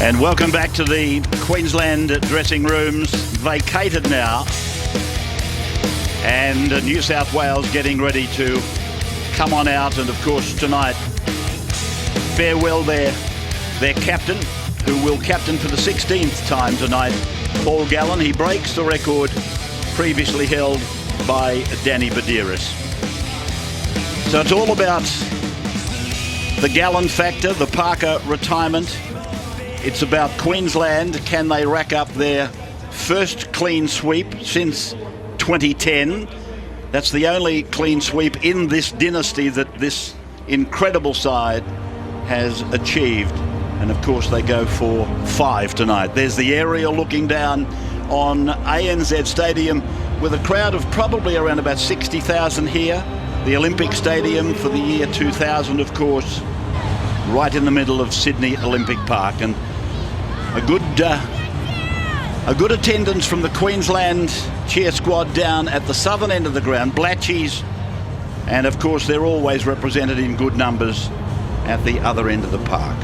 And welcome back to the Queensland dressing rooms, vacated now. And New South Wales getting ready to come on out. And of course tonight, farewell their captain, who will captain for the 16th time tonight, Paul Gallen. He breaks the record previously held by Danny Badeiras. So it's all about the Gallen factor, the Parker retirement. It's about Queensland. Can they rack up their first clean sweep since 2010? That's the only clean sweep in this dynasty that this incredible side has achieved. And of course they go for 5 tonight. There's the aerial looking down on ANZ Stadium with a crowd of probably around about 60,000 here. The Olympic Stadium for the year 2000, of course, right in the middle of Sydney Olympic Park. And a good attendance from the Queensland cheer squad down at the southern end of the ground, Blatchies, and of course they're always represented in good numbers at the other end of the park.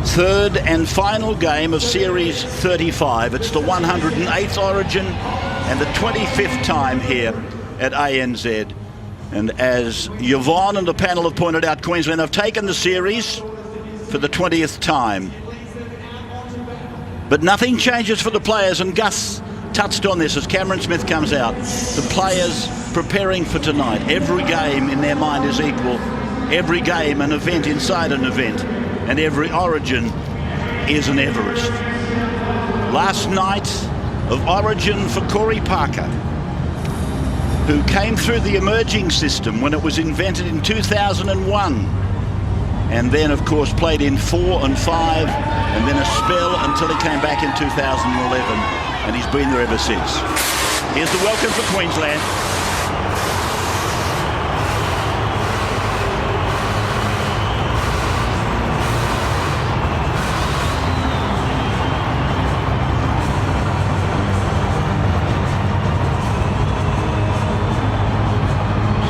Third and final game of Series 35. It's the 108th Origin and the 25th time here at ANZ. And as Yvonne and the panel have pointed out, Queensland have taken the series for the 20th time. But nothing changes for the players, and Gus touched on this as Cameron Smith comes out. The players preparing for tonight. Every game in their mind is equal. Every game an event inside an event. And every Origin is an Everest. Last night of Origin for Corey Parker, who came through the emerging system when it was invented in 2001. And then, of course, played in 4 and 5, and then a spell until he came back in 2011, and he's been there ever since. Here's the welcome for Queensland.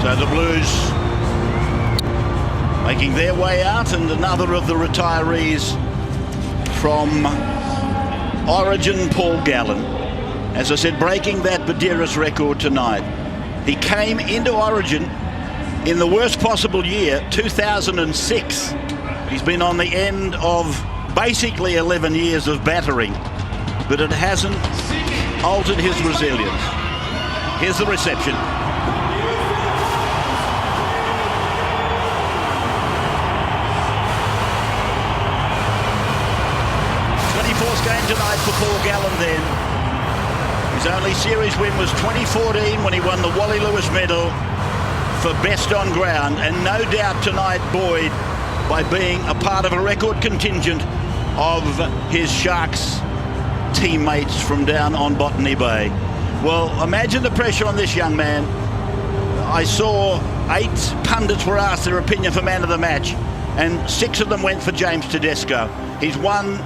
So the Blues making their way out, and another of the retirees from Origin, Paul Gallen. As I said, breaking that Badeiras record tonight. He came into Origin in the worst possible year, 2006. He's been on the end of basically 11 years of battering, but it hasn't altered his resilience. Here's the reception. 24th game tonight for Paul Gallen then. His only series win was 2014 when he won the Wally Lewis medal for best on ground, and no doubt tonight buoyed by being a part of a record contingent of his Sharks teammates from down on Botany Bay. Well, imagine the pressure on this young man. I saw 8 pundits were asked their opinion for man of the match, and 6 of them went for James Tedesco. He's one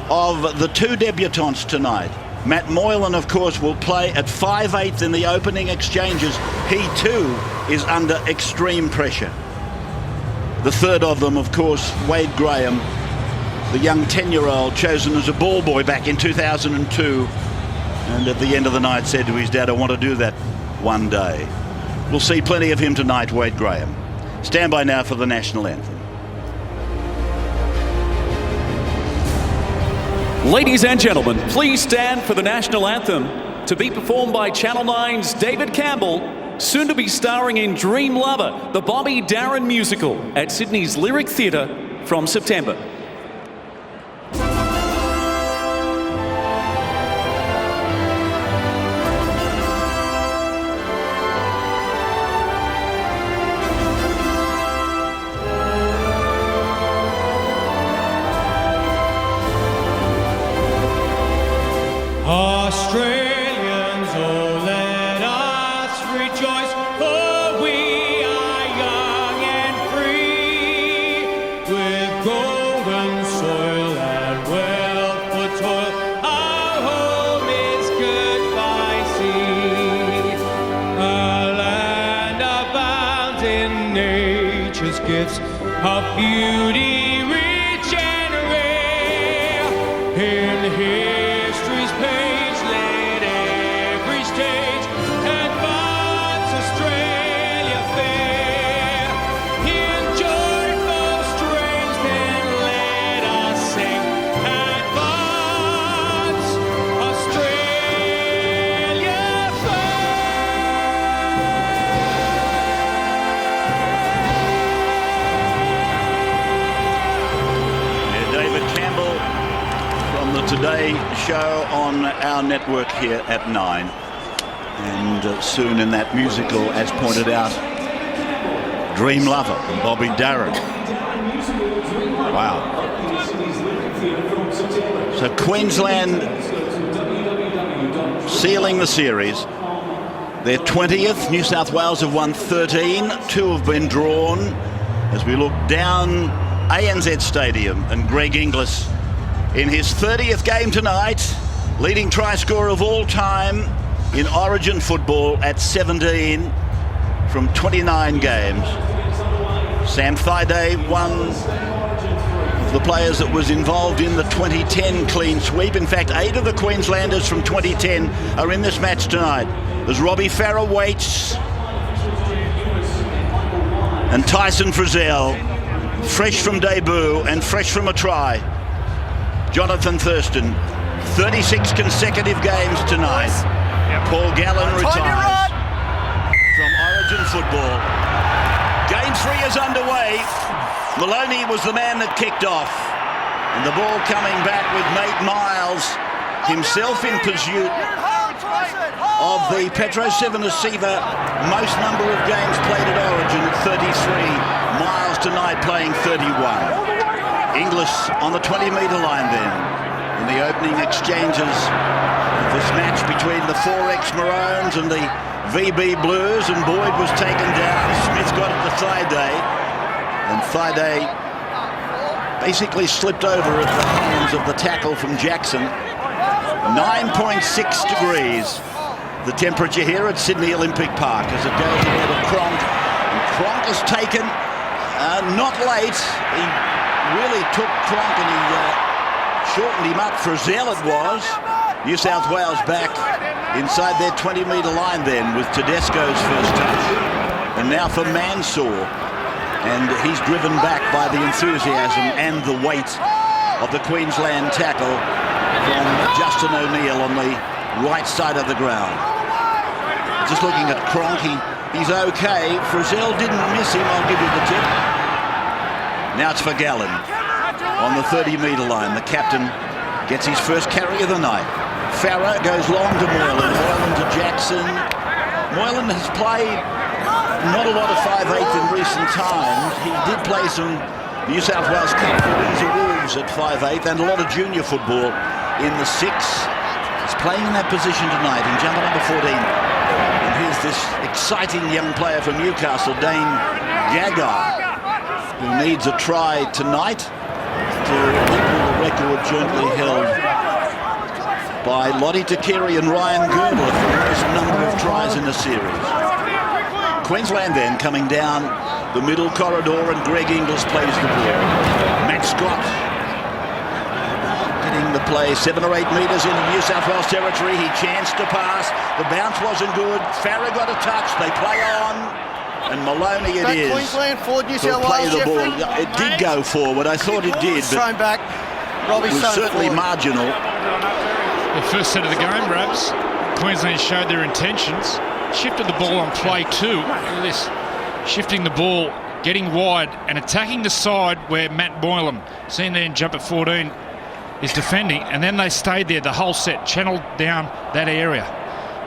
of the 2 debutants tonight. Matt Moylan, of course, will play at 5/8 in the opening exchanges. He too is under extreme pressure. The third of them, of course, Wade Graham, the young 10-year-old chosen as a ball boy back in 2002, and at the end of the night said to his dad, "I want to do that one day." We'll see plenty of him tonight, Wade Graham. Stand by now for the national anthem. Ladies and gentlemen, please stand for the national anthem, to be performed by Channel 9's David Campbell, soon to be starring in Dream Lover, the Bobby Darin musical, at Sydney's Lyric Theatre from September. Australians, oh let us rejoice, for we are young and free, with golden soil and wealth for toil, our home is goodbye sea. A land abounds in nature's gifts of beauty, rich and rare. Today show on our network here at 9. And soon in that musical, as pointed out, Dream Lover from Bobby Darin. Wow. So Queensland sealing the series. Their 20th. New South Wales have won 13. 2 have been drawn. As we look down ANZ Stadium, and Greg Inglis in his 30th game tonight, leading try scorer of all time in Origin football at 17 from 29 games. Sam Thaiday, one of the players that was involved in the 2010 clean sweep. In fact, 8 of the Queenslanders from 2010 are in this match tonight. As Robbie Farah waits, and Tyson Frizzell, fresh from debut and fresh from a try. Jonathan Thurston, 36 consecutive games tonight. Paul Gallen retires from Origin football. Game 3 is underway. Maloney was the man that kicked off. And the ball coming back with Nate Miles, himself in pursuit of the Petro Civoniceva most number of games played at Origin at 33. Miles tonight playing 31. Inglis on the 20-metre line then in the opening exchanges of this match between the 4X Maroons and the VB Blues, and Boyd was taken down. Smith got it to Thaiday, and Thaiday basically slipped over at the hands of the tackle from Jackson. 9.6 degrees the temperature here at Sydney Olympic Park as it goes ahead of Cronk. And Cronk is taken not late. He really took Cronk and he shortened him up. Frizzell it was. New South Wales back inside their 20-metre line then with Tedesco's first touch. And now for Mansour. And he's driven back by the enthusiasm and the weight of the Queensland tackle from Justin O'Neill on the right side of the ground. Just looking at Cronk, he's okay. Frizzell didn't miss him, I'll give you the tip. Now it's for Gallen on the 30-metre line. The captain gets his first carry of the night. Farah goes long to Moylan. Moylan to Jackson. Moylan has played not a lot of 5'8" in recent times. He did play some New South Wales Cup for Windsor Wolves at 5'8" and a lot of junior football in the 6. He's playing in that position tonight in jumper number 14. And here's this exciting young player from Newcastle, Dane Gagai, who needs a try tonight to equal the record jointly held by Lottie Takiri and Ryan Girdler for the most number of tries in the series. Queensland then coming down the middle corridor, and Greg Inglis plays the ball. Matt Scott getting the play 7 or 8 metres into New South Wales territory. He chanced to pass. The bounce wasn't good. Farah got a touch. They play on. And Maloney it is. Queensland forward, New South Play Wales, the ball. Jeffrey. It did go forward. I thought it did, but thrown back. Robbie's it was certainly marginal. The first set of the game, Rabs, Queensland showed their intentions. Shifted the ball on play 2. Look at this. Shifting the ball, getting wide and attacking the side where Matt Boylan, seen there in jump at 14, is defending. And then they stayed there the whole set, channeled down that area.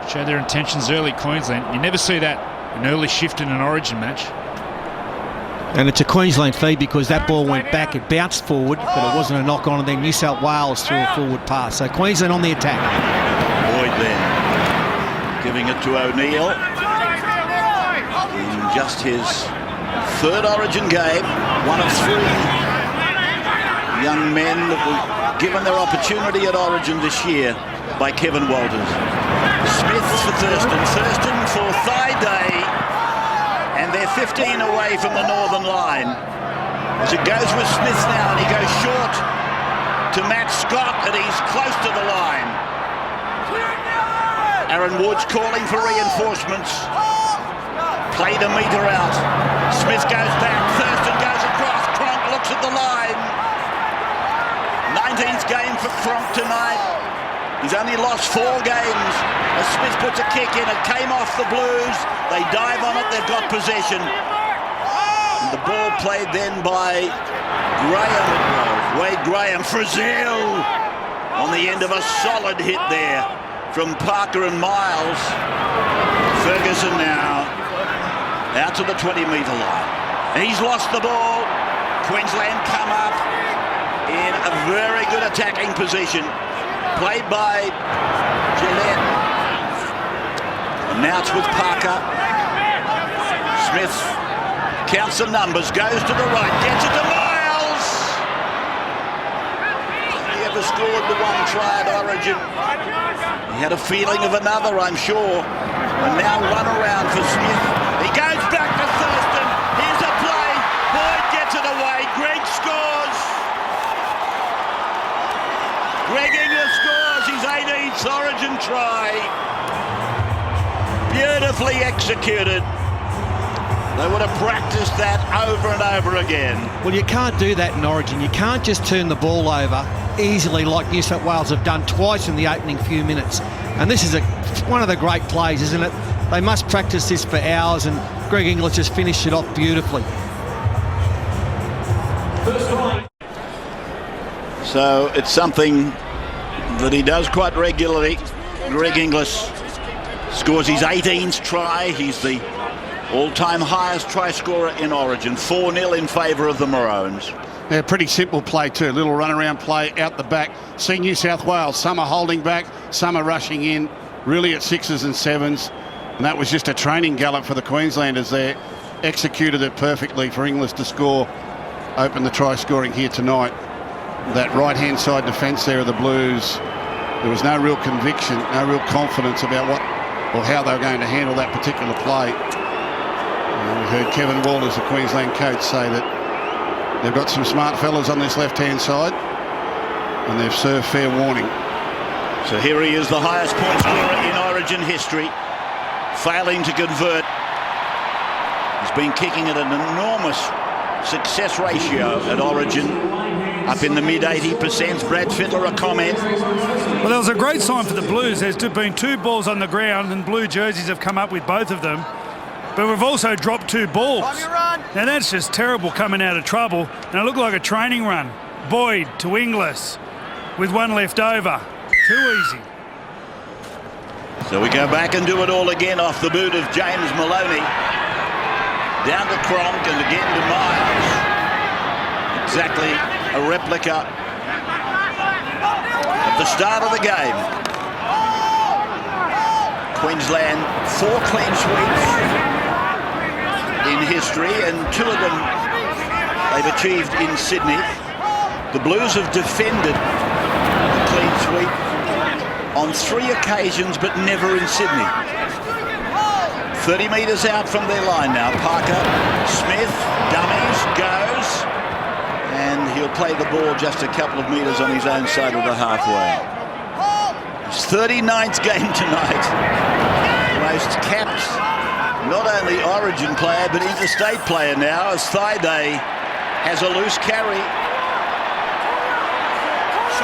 Showed their intentions early, Queensland. You never see that, an early shift in an Origin match. And it's a Queensland feed because that ball went back, it bounced forward, but it wasn't a knock on, and then New South Wales threw a forward pass. So Queensland on the attack. Boyd then giving it to O'Neill in just his 3rd Origin game. One of 3 young men that were given their opportunity at Origin this year by Kevin Walters. Smith for Thurston, Thurston for Thaiday, and they're 15 away from the northern line. As it goes with Smith now, and he goes short to Matt Scott, and he's close to the line. Aaron Woods calling for reinforcements. Played a metre out. Smith goes back, Thurston goes across, Cronk looks at the line. 19th game for Cronk tonight. He's only lost 4 games. As Smith puts a kick in, it came off the Blues. They dive on it, they've got possession. And the ball played then by Graham. Wade Graham. Frizzell on the end of a solid hit there from Parker and Miles. Ferguson now out to the 20-metre line. He's lost the ball. Queensland come up in a very good attacking position. Played by Gillette. And now it's with Parker. Smith counts the numbers, goes to the right, gets it to Miles. He ever scored the one try at Origin. He had a feeling of another, I'm sure. And now run around for Smith. He goes back to Thurston. Here's a play. Boyd gets it away. Greg scores. Greg Inglis scores his 18th Origin try. Beautifully executed. They would have practiced that over and over again. Well, you can't do that in Origin. You can't just turn the ball over easily like New South Wales have done twice in the opening few minutes. And this is one of the great plays, isn't it? They must practice this for hours, and Greg Inglis just finished it off beautifully. So it's something that he does quite regularly. Greg Inglis scores his 18th try. He's the all-time highest try scorer in Origin. 4-0 in favour of the Maroons. Yeah, pretty simple play too. Little run-around play out the back. See New South Wales, some are holding back, some are rushing in, really at 6s and 7s. And that was just a training gallop for the Queenslanders there. Executed it perfectly for Inglis to score. Open the try scoring here tonight. That right-hand side defence there of the Blues, there was no real conviction, no real confidence about what or how they were going to handle that particular play. We heard Kevin Walters, the Queensland coach, say that they've got some smart fellas on this left-hand side and they've served fair warning. So here he is, the highest point scorer in Origin history, failing to convert. He's been kicking at an enormous success ratio at Origin, up in the mid-80%. Brad Fittler, a comment. Well, that was a great sign for the Blues. There's been 2 balls on the ground and blue jerseys have come up with both of them. But we've also dropped 2 balls. Now that's just terrible coming out of trouble. And it looked like a training run. Boyd to Inglis with 1 left over. Too easy. So we go back and do it all again off the boot of James Maloney. Down to Cronk and again to Miles. Exactly a replica at the start of the game. Queensland 4 clean sweeps in history, and 2 of them they've achieved in Sydney. The Blues have defended a clean sweep on 3 occasions, but never in Sydney. 30 metres out from their line now. Parker, Smith, dummies, goes, and he'll play the ball just a couple of metres on his own side of the halfway. His 39th game tonight. Most capped, not only Origin player, but interstate player now, as Thaiday has a loose carry.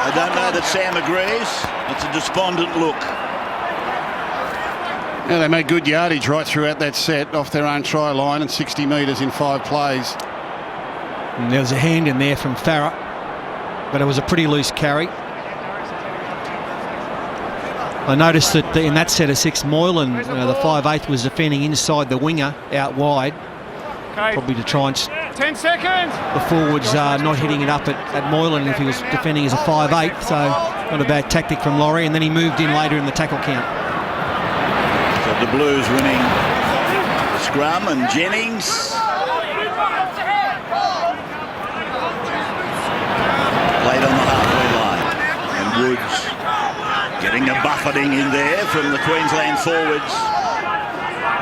I don't know that Sam agrees. It's a despondent look. Yeah, they made good yardage right throughout that set off their own try line and 60 metres in 5 plays. And there was a hand in there from Farah, but it was a pretty loose carry. I noticed that in that set of 6, Moylan, the 5/8, was defending inside the winger, out wide. Probably to try and 10 seconds. the forwards not hitting it up at Moylan if he was defending as a 5/8, so not a bad tactic from Laurie, and then he moved in later in the tackle count. So the Blues winning the scrum, and Jennings played on the halfway line, and Woods getting a buffeting in there from the Queensland forwards.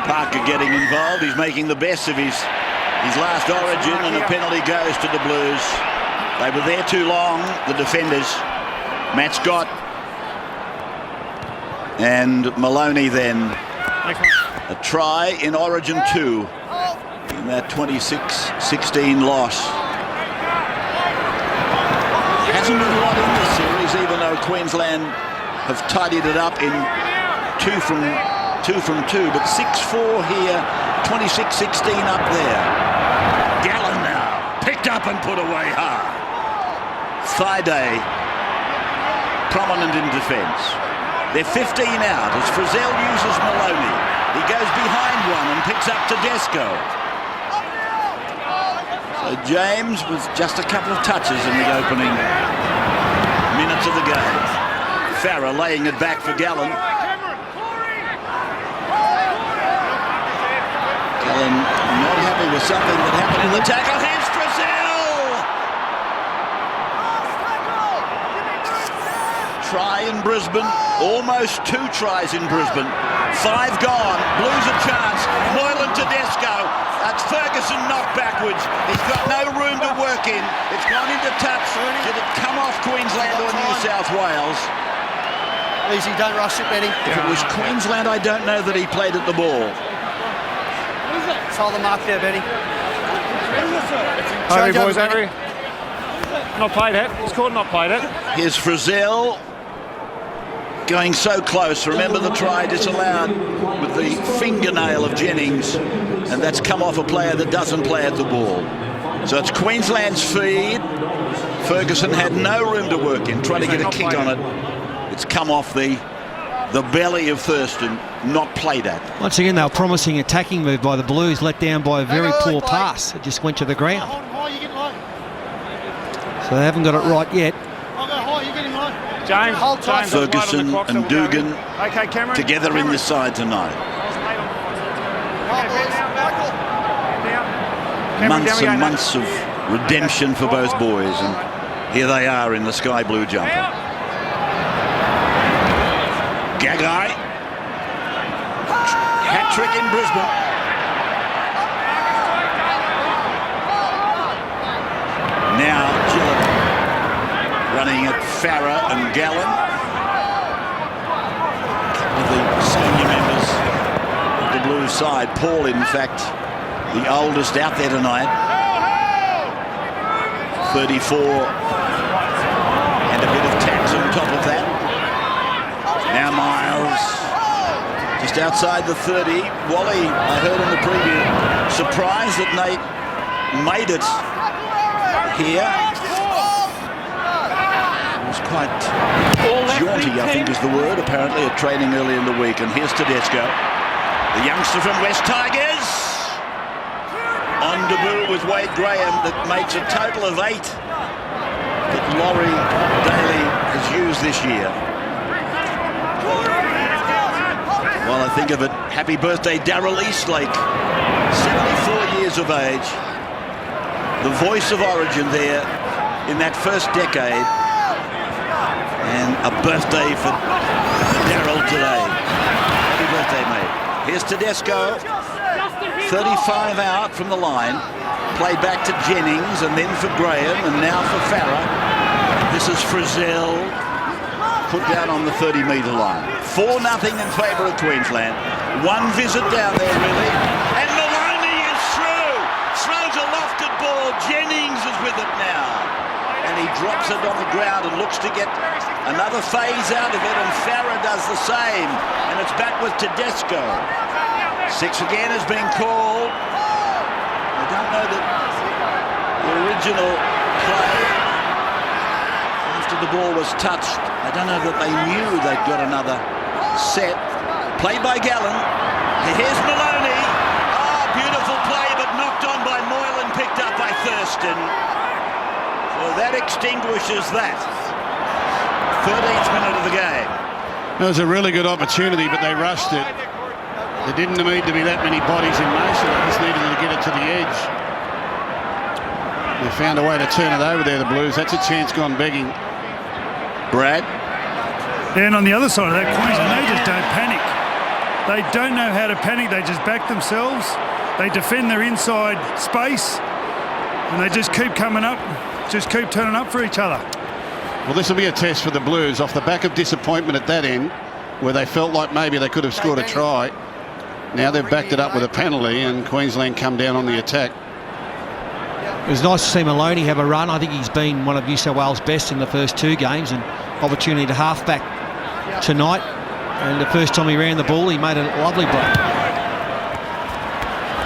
Parker getting involved. He's making the best of his last Origin, and a penalty goes to the Blues. They were there too long, the defenders. Matt Scott and Maloney then. A try in Origin 2 in that 26-16 loss. Hasn't been a lot in this series, even though Queensland have tidied it up in 2 from 2, but 6-4 here, 26-16 up there. Gallen now, picked up and put away hard. Thaiday prominent in defence. They're 15 out as Frizzell uses Maloney. He goes behind one and picks up Tedesco. So James with just a couple of touches in the opening minutes of the game. Farah laying it back for Gallen. Gallen not happy with something that happened in the tackle. Here's Frizzell! Try in Brisbane, almost 2 tries in Brisbane. 5 gone, Blues a chance. Moylan Tedesco. That's Ferguson knocked backwards. He's got no room to work in. It's gone into touch. Did it come off Queensland or New South Wales? Easy, don't rush it, Benny. If it was Queensland, I don't know that he played at the ball. Hold the mark there, Benny. Hurry, Change over, boys, Benny. hurry. Not played it. It's called not played it. Here's Frizzell going so close. Remember the try disallowed with the fingernail of Jennings, and that's come off a player that doesn't play at the ball. So it's Queensland's feed. Ferguson had no room to work in, trying to get a kick on it. It's come off the belly of Thurston, not played at. Once again, they were promising attacking move by the Blues, let down by a very poor pass. It just went to the ground. So they haven't got it right yet. James, Ferguson and Dugan okay, Cameron, together in this side tonight. Months and months of redemption for both boys, and here they are in the sky blue jumper. Gagai, hat-trick in Brisbane. Now Gillett running at Farah and Gallen. A couple of the senior members of the Blues side. Paul, in fact, the oldest out there tonight. 34 and a bit of tax on top of that. Now Miles, just outside the 30. Wally, I heard in the preview, surprised that Nate made it here. It was quite jaunty, I think is the word, apparently, at training early in the week. And here's Tedesco, the youngster from West Tigers. On debut with Wade Graham, that makes a total of 8 that Laurie Daly has used this year. While I think of it, happy birthday, Darryl Eastlake, 74 years of age. The voice of Origin there in that first decade. And a birthday for Darryl today. Happy birthday, mate. Here's Tedesco, 35 out from the line. Played back to Jennings and then for Graham and now for Farah. This is Frizzell, put down on the 30-metre line. 4-0 in favour of Queensland. One visit down there, really. And Maloney is through. Throws a lofted ball. Jennings is with it now. And he drops it on the ground and looks to get another phase out of it, and Farah does the same. And it's back with Tedesco. 6 again has been called. I don't know that the original play after the ball was touched, I don't know that they knew they'd got another set. Played by Gallen. Here's Maloney. Oh, beautiful play, but knocked on by Moylan, picked up by Thurston. So that extinguishes that. 13th minute of the game. That was a really good opportunity, but they rushed it. There didn't need to be that many bodies in motion. They just needed to get it to the edge. They found a way to turn it over there, the Blues. That's a chance gone begging. Brad? And on the other side of that, Queensland, they just don't panic. They don't know how to panic. They just back themselves. They defend their inside space. And they just keep coming up, just keep turning up for each other. Well, this will be a test for the Blues off the back of disappointment at that end, where they felt like maybe they could have scored a try. Now they've backed it up with a penalty, and Queensland come down on the attack. It was nice to see Maloney have a run. I think he's been one of New South Wales' best in the first 2 games, and opportunity to half-back tonight. And the first time he ran the ball, he made a lovely break.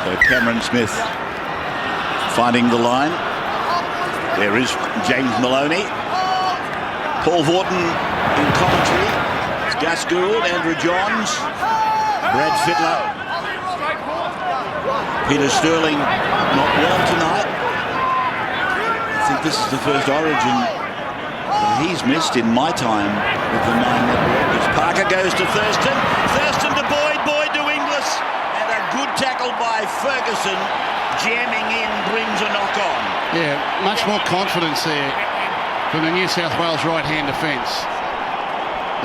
So Cameron Smith finding the line. There is James Maloney. Paul Vaughton in commentary. It's Gus Gould, Andrew Johns, Brad Fittler, Peter Sterling not well tonight. I think this is the first Origin that he's missed in my time with the Nine Networkers. Parker goes to Thurston. Thurston to Boyd. Boyd to Inglis. And a good tackle by Ferguson. Jamming in brings a knock on. Yeah, much more confidence there from the New South Wales right-hand defence.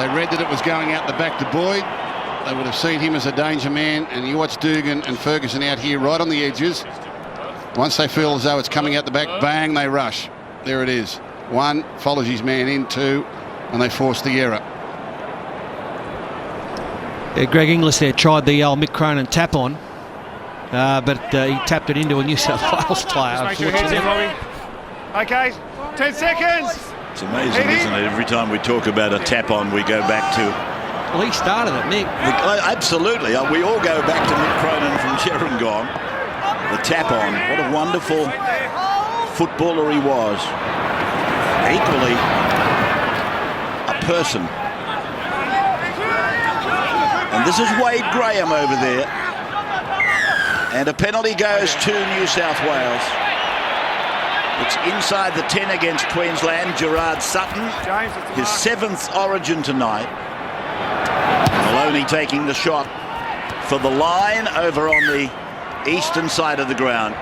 They read that it was going out the back to Boyd. They would have seen him as a danger man, and you watch Dugan and Ferguson out here right on the edges. Once they feel as though it's coming out the back, bang, they rush. There it is. One follows his man in, two, and they force the error. Yeah, Greg Inglis there tried the old Mick Cronin tap on, but he tapped it into a New South Wales player. Make sure your head's in, Robbie. Okay, 10 seconds. It's amazing, isn't it? Every time we talk about a tap on, we go back to... Well, he started it, Mick. Absolutely. We all go back to Mick Cronin from Gerringong. The tap on. What a wonderful footballer he was. Equally a person. And this is Wade Graham over there. And a penalty goes to New South Wales. It's inside the 10 against Queensland. Gerard Sutton, his 7th Origin tonight. Maloney taking the shot for the line over on the eastern side of the ground.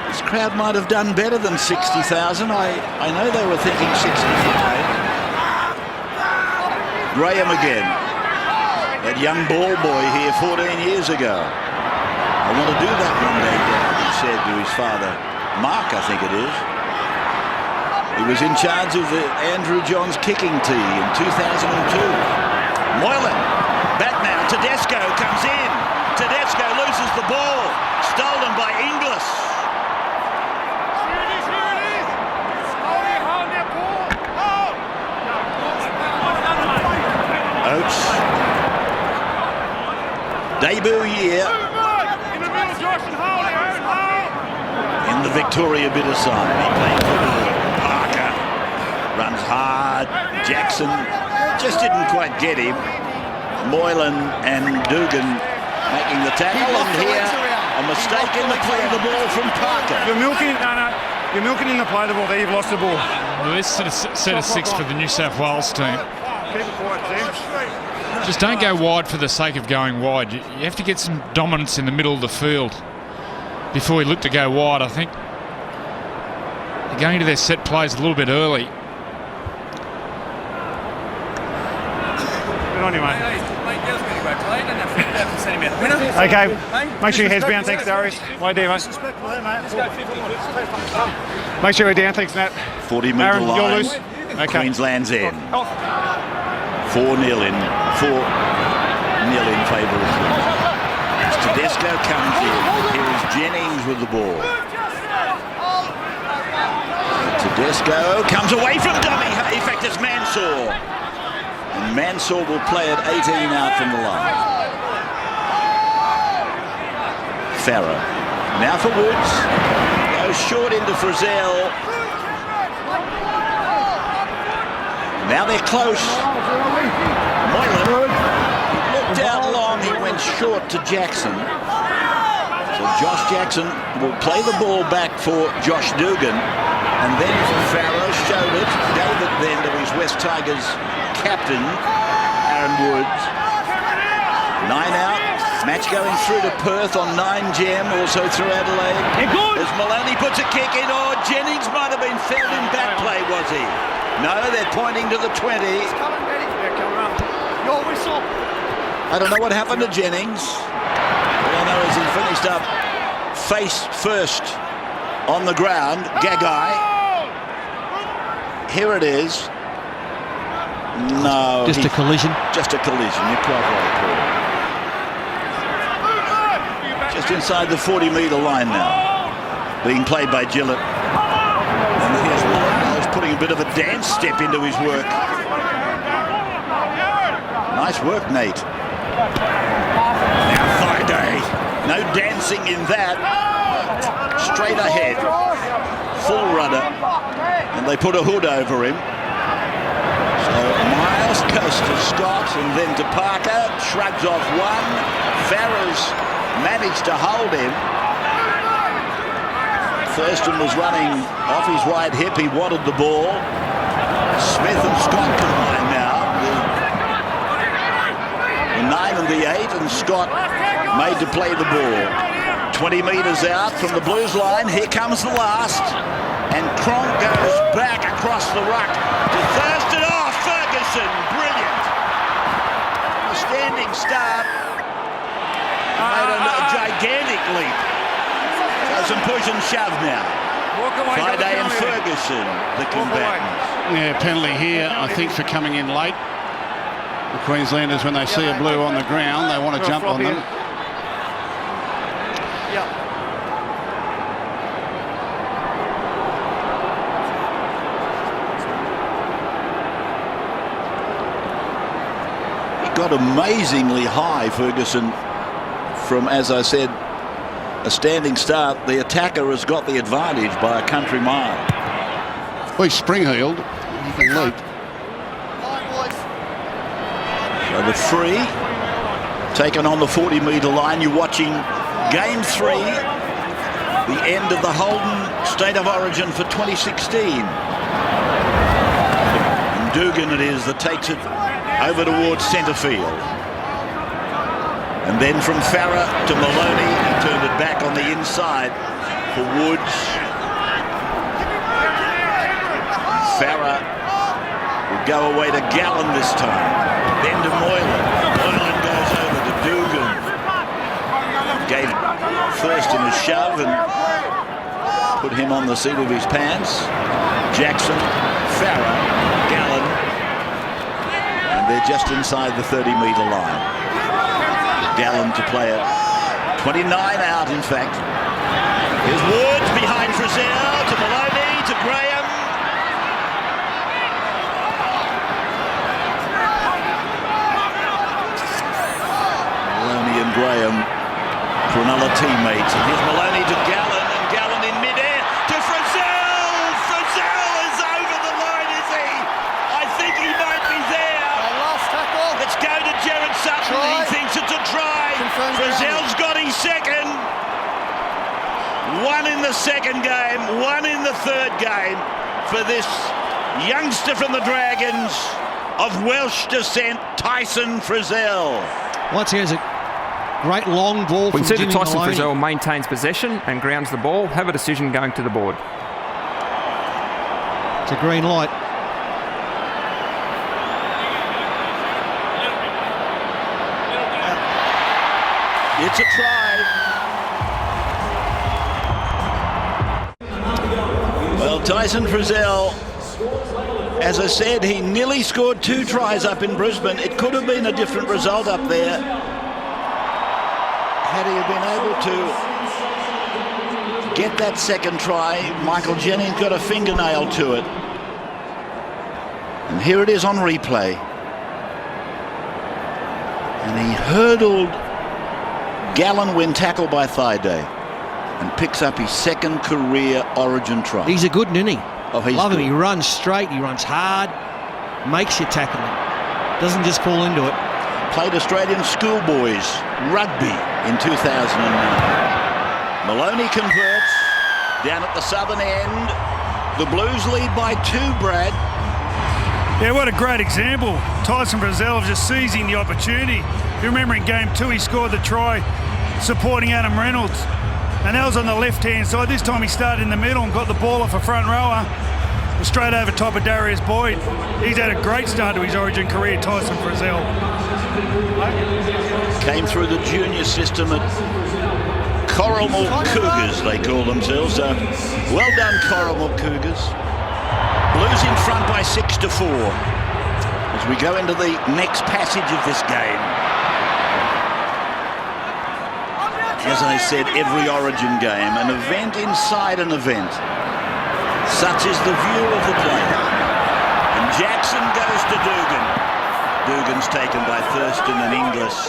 This crowd might have done better than 60,000. I know they were thinking 65. Graham again. That young ball boy here 14 years ago. I want to do that one day, Dad, he said to his father. Mark, I think it is. He was in charge of the Andrew Johns kicking tee in 2002. Moylan, back now, Tedesco comes in. Tedesco loses the ball, stolen by Inglis. Here it is, here it is. Hold that ball. Oates. Debut year In the middle, Josh, and hold it, hold. in the Victoria Bitter side. He played football. Parker runs hard. Jackson just didn't quite get him. Moylan and Dugan making the tackle, and here a mistake in the play of the ball from Parker. You're milking, you're milking in the play the ball there, you've lost the ball. Well, this sort of set of 6 for the New South Wales team. Keep it quiet, Sam. Just don't go wide for the sake of going wide. You have to get some dominance in the middle of the field before you look to go wide. I think they're going to their set plays a little bit early. Good on you, mate. Okay, make sure your head's down. Thanks, Darius. Wait there, mate. Make sure you're down. Thanks, Nat. 40 metre Aaron, line. you're loose. Okay. Queensland's end. 4-0 in. 4-0 in favour of Queensland. Tedesco comes in. Here is Jennings with the ball. Tedesco comes away from dummy. In fact, it's Mansour. And Mansour will play at 18 out from the line. Farrow. Now for Woods. Goes short into Frizzell. Now they're close. Moylan looked out long. He went short to Jackson. So Josh Jackson will play the ball back for Josh Dugan. And then Farrow showed it. Gave it then to his West Tigers captain, Aaron Woods. 9 out. Match going through to Perth on 9 Gem, also through Adelaide. As Maloney puts a kick in. Oh, Jennings might have been felled in back play, was he? No, they're pointing to the 20. Your whistle. I don't know what happened to Jennings. All I know is he finished up face first on the ground. Gagai. Here it is. No. Just a collision. Just a collision. You're quite right, Paul. Just inside the 40-metre line now. Being played by Gillett. And here's Miles putting a bit of a dance step into his work. Nice work, Nate. Now Friday. No dancing in that. Straight ahead. Full rudder. And they put a hood over him. Miles goes to Scott and then to Parker, shrugs off one. Farrer's managed to hold him. Thurston was running off his right hip. He wanted the ball. Smith and Scott combine now. The 9 and the 8, and Scott made to play the ball. 20 metres out from the Blues line. Here comes the last. And Cronk goes back across the ruck to Thurston. Oh, Ferguson, brilliant. A standing start. Made a gigantic leap. So some push and shove now. Friday and Ferguson, the combatants. Yeah, penalty here, I think, for coming in late. The Queenslanders, when they see a blue on the ground, they want to jump on them. Got amazingly high, Ferguson, from, as I said, a standing start. The attacker has got the advantage by a country mile. Well, he's spring-heeled. He can leap. So the free taken on the 40-metre line. You're watching Game 3, the end of the Holden State of Origin for 2016. And Dugan it is that takes it over towards centre field. And then from Farrer to Maloney, he turned it back on the inside for Woods. Farrer will go away to Gallen this time. Then to Moylan. Moylan goes over to Dugan. Gave Thurston a shove and put him on the seat of his pants. Jackson, Farrer, Gallen. They're just inside the 30-metre line. Gallen to play it. 29 out, in fact. Here's Woods behind Frizzell to Maloney to Graham. Maloney and Graham for another teammate. And here's Maloney to Gallen, and Gallen in mid-air to Frizzell. Frizzell is over the line, is he? I think he might be there. Let's go to Jared Sutton. Try. He thinks it's a try. Frizzell's got his second. One in the second game, one in the third game for this youngster from the Dragons of Welsh descent, Tyson Frizzell. Once he has a great long ball from We see that Tyson Maloney. Frizzell maintains possession and grounds the ball. Have a decision going to the board. It's a green light. It's a try. Well, Tyson Frizzell, as I said, he nearly scored 2 tries up in Brisbane. It could have been a different result up there had he been able to get that second try. Michael Jennings got a fingernail to it. And here it is on replay. And he hurdled Gallen when tackled by Thaiday and picks up his second career Origin try. He's a good ninny. Oh, he's Love him. good. He runs straight, he runs hard, makes you tackle him. Doesn't just fall into it. Played Australian schoolboys rugby in 2009. Maloney converts down at the southern end. The Blues lead by 2, Brad. Yeah, what a great example. Tyson Frizzell just seizing the opportunity. You remember in Game 2 he scored the try supporting Adam Reynolds, and that was on the left-hand side. This time he started in the middle and got the ball off a front rower straight over top of Darius Boyd. He's had a great start to his Origin career, Tyson Frizzell. Came through the junior system at Coralmore Cougars, they call themselves. So well done, Coralmore Cougars. Blues in front by 6-4 as we go into the next passage of this game. As I said, every Origin game, an event inside an event. Such is the view of the player. And Jackson goes to Dugan. Dugan's taken by Thurston and Inglis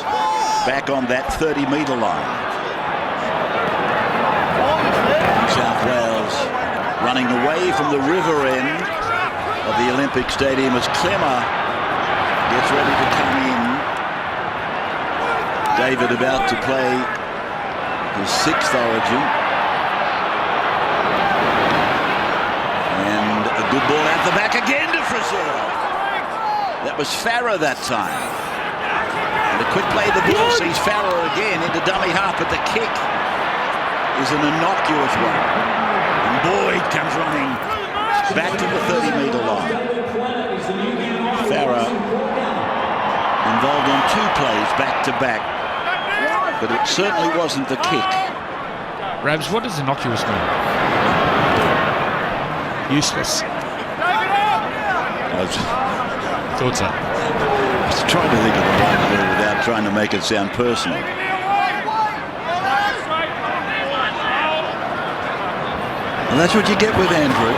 back on that 30-metre line. New South Wales running away from the river end. of the Olympic Stadium as Clemmer gets ready to come in. David about to play his 6th Origin. And a good ball out the back again to Frizzell. That was Farah that time. And a quick play, the ball sees Farah again into dummy half, but the kick is an innocuous one. And Boyd comes running back to the 30-metre line. Farah involved on 2 plays back-to-back, but it certainly wasn't the kick. Rabs, what does innocuous mean? Useless. Thought so. I was trying to think of the right word without trying to make it sound personal. And that's what you get with Andrew.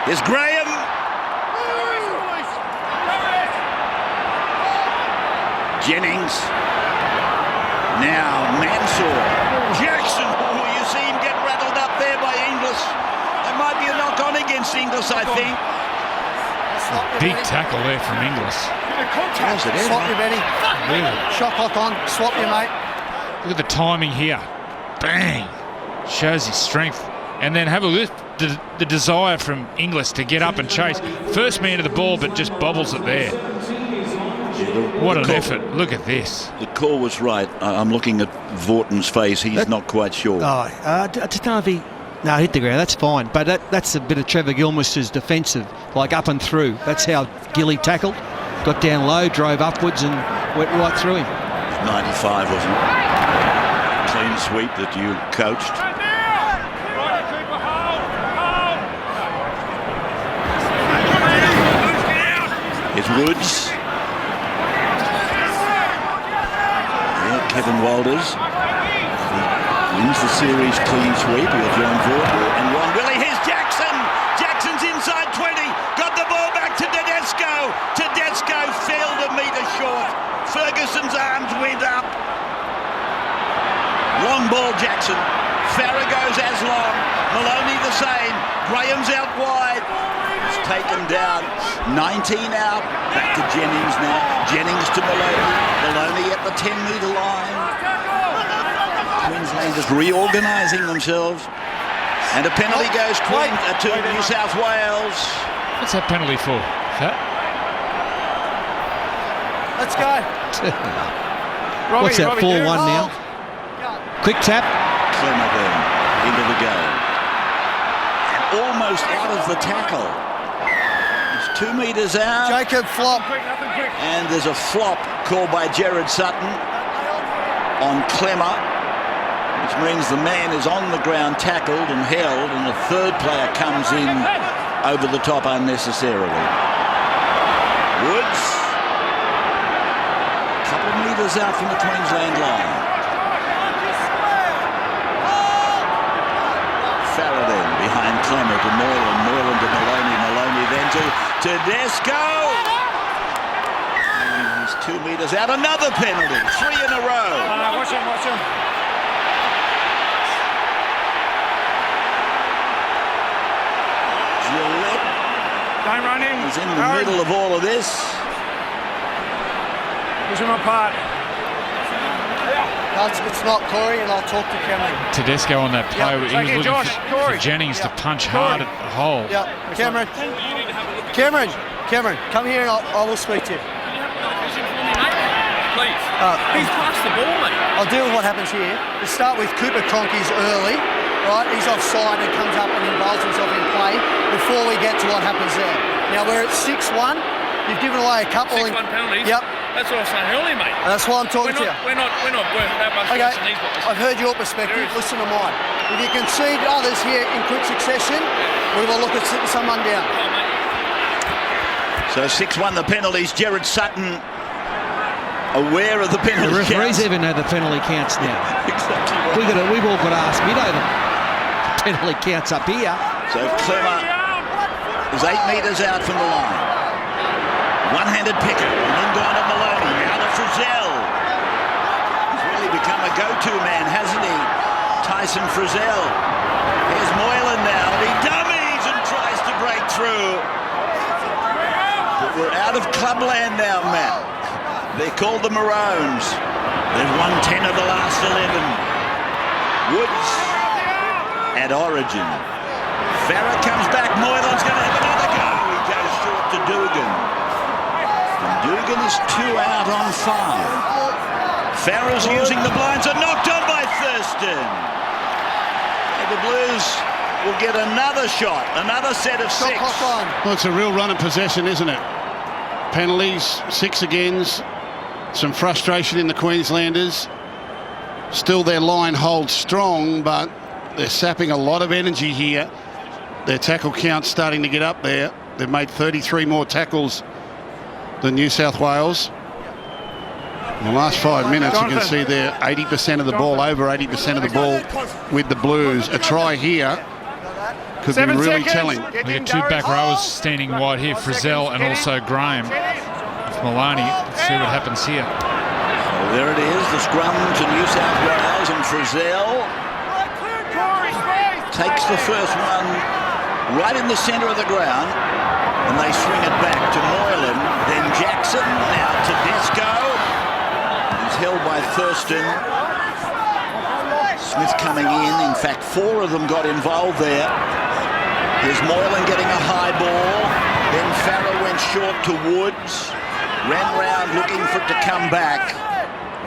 Here's Graham. Jennings. Now Mansour. Jackson. Oh, you see him get rattled up there by Inglis. There might be a knock-on against Inglis, I think. Big tackle there from Inglis. Swap you, Benny. Really? Shot clock on. Swap you, mate. Look at the timing here. Bang! Shows his strength. And then have a look at the desire from Inglis to get up and chase. First man to the ball, but just bobbles it there. What an effort. Look at this. The call was right. I'm looking at Vorton's face. He's not quite sure. I just don't know if he... No, hit the ground, that's fine. But that's a bit of Trevor Gilmour's defensive, like up and through. That's how Gilly tackled. Got down low, drove upwards and went right through him. 95, wasn't it? Clean sweep that you coached. It's Woods. Yeah, Kevin Walters. Wins the series clean sweep. He'll join Vorton and Ron Willie. Here's Jackson. Jackson's inside 20. Got the ball back to Tedesco. Tedesco failed a metre short. Ferguson's arms went up. Long ball, Jackson. Farah goes as long. Maloney the same. Graham's out wide. It's taken down. 19 out. Back to Jennings now. Jennings to Maloney. Maloney at the 10-metre line. Queensland just reorganising themselves. And a penalty goes to New South Wales. What's that penalty for? Let's go. What's that, 4-1 now? Quick tap. Clemmer then into the game. And almost out of the tackle. He's 2 metres out. Jacob flop. And there's a flop called by Jared Sutton on Clemmer, which means the man is on the ground tackled and held, and the third player comes in over the top unnecessarily. Woods, a couple of metres out from the Queensland line. Farah then behind Clemmer to Moylan, Moylan to Maloney, Maloney then to Tedesco. And he's 2 metres out, another penalty, 3 in a row. Watch him, watch him. Don't run in. He's in the middle of all of this. Push him apart. It's not Corey, and I'll talk to Cameron. Tedesco on that play. Yeah. He was looking for Jennings to punch hard at the hole. Yeah, Cameron. Cameron, come here and I will speak to you. Please. He's passed the ball, mate. I'll deal with what happens here. Let's start with Cooper Cronky's early, right? He's offside and comes up and involves himself in play before we get to what happens there. Now we're at 6-1. You've given away a couple. 6-1 penalties. Yep. That's what I was saying earlier, mate. And that's why I'm talking to you. We're not worth that much Okay, worse than these boys. I've heard your perspective. Listen to mine. If you concede others here in quick succession, we will look at sitting someone down. So 6-1 the penalties. Jared Sutton aware of the penalty. The referees counts. even know the penalty counts now. Exactly right. We've all got to ask. We know the penalty counts up here. So Clemmer is 8 metres out from the line. One-handed pick and then gone to Maloney. Now to Frizzell. He's really become a go-to man, hasn't he? Tyson Frizzell. Here's Moylan now. And he dummies and clubland now, Matt. They're called the Maroons. They've won 10 of the last 11. Woods at Origin. Farah comes back. Moylan's going to have another go. He goes short to Dugan. And Dugan is 2 out on 5. Farah's using the blinds and knocked on by Thurston. And the Blues will get another shot, another set of 6. Well, it's a real run of possession, isn't it? Penalties, 6 agains, some frustration in the Queenslanders. Still their line holds strong, but they're sapping a lot of energy here. Their tackle count's starting to get up there. They've made 33 more tackles than New South Wales. In the last 5 minutes, you can see there 80% of the ball, over 80% of the ball with the Blues. A try here could be really telling. We got 2 back rowers standing wide here, Frizzell and also Graham. With Maloney, let's see what happens here. Well, there it is, the scrum to New South Wales, and Frizzell takes the first one right in the centre of the ground, and they swing it back to Moylan. Then Jackson, now Tedesco. He's held by Thurston. Smith coming in fact 4 of them got involved there. Here's Moylan getting a high ball. Then Farah went short to Woods. Ran round looking for it to come back.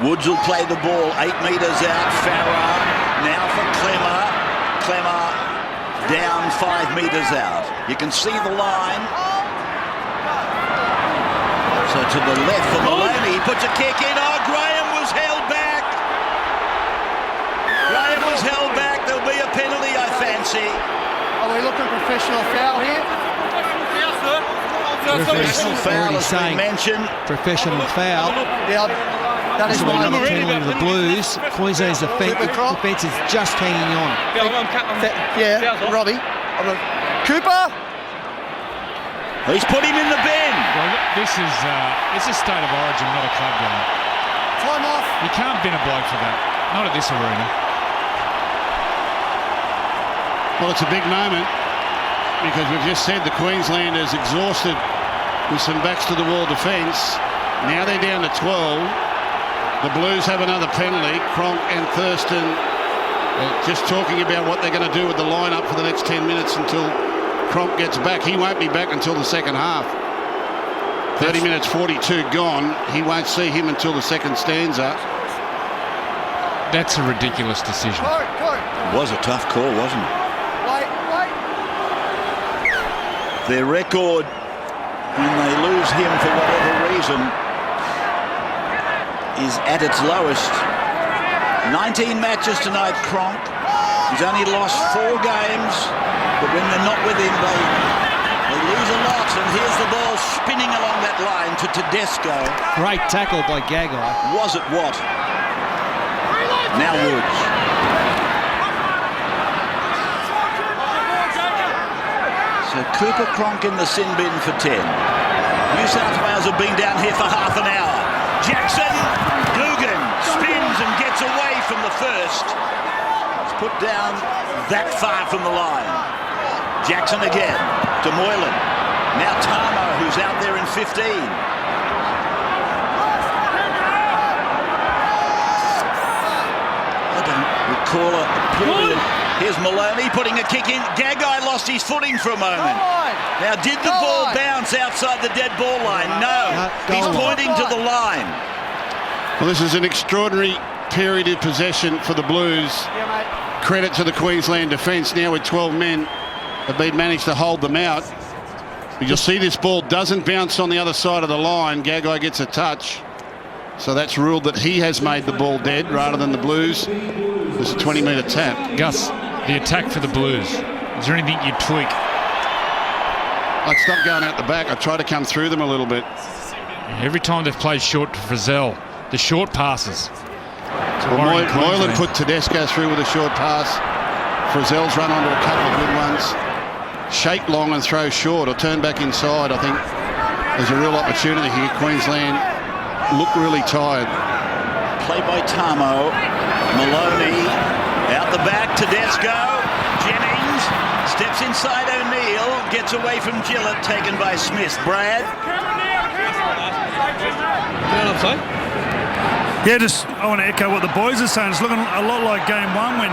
Woods will play the ball 8 metres out. Farah now for Clemmer. Clemmer down 5 metres out. You can see the line. So to the left for Maloney. He puts a kick in. Oh, Graham was held back. Graham was held back. There'll be a penalty, I fancy. Are we looking professional foul here? Professional foul has been mentioned. Professional foul. Yeah, that is That's my another penalty to the Blues. Queensland's defence is just hanging on. Yeah, Robbie. Cooper. He's put him in the bin. Well, this is State of Origin, not a club game. Time off. You can't bin a bloke for that. Not at this arena. Well, it's a big moment because we've just said the Queenslanders exhausted with some backs to the wall defence. Now they're down to 12. The Blues have another penalty. Cronk and Thurston just talking about what they're going to do with the lineup for the next 10 minutes until Cronk gets back. He won't be back until the second half. 30 minutes 42 gone. He won't see him until the second stanza. That's a ridiculous decision. It was a tough call, wasn't it? Their record, when they lose him for whatever reason, is at its lowest. 19 matches tonight, Cronk. He's only lost 4 games, but when they're not with him, they lose a lot. And here's the ball spinning along that line to Tedesco. Great tackle by Gagai. Was it what? Now Woods. So Cooper, Cronk in the sin bin for 10. New South Wales have been down here for half an hour. Jackson, Dugan spins and gets away from the first. It's put down that far from the line. Jackson again to Moylan. Now Tamo, who's out there in 15. I don't recall a period. Here's Maloney putting a kick in. Gagai lost his footing for a moment. Now, did the ball bounce outside the dead ball line? No. He's pointing to the line. Well, this is an extraordinary period of possession for the Blues. Credit to the Queensland defence. Now with 12 men, they've managed to hold them out. But you'll see this ball doesn't bounce on the other side of the line. Gagai gets a touch. So that's ruled that he has made the ball dead rather than the Blues. There's a 20-metre tap. Gus, the attack for the Blues. Is there anything you'd tweak? I'd stop going out the back. I'd try to come through them a little bit. Every time they've played short to Frizzell, the short passes. Well, Moylan put Tedesco through with a short pass. Frizzell's run onto a couple of good ones. Shape long and throw short or turn back inside. I think there's a real opportunity here. Queensland look really tired. Play by Tamo. Maloney out the back. Tedesco. Jennings steps in inside O'Neill, gets away from Gillett, taken by Smith. Brad? Yeah, I want to echo what the boys are saying. It's looking a lot like game one when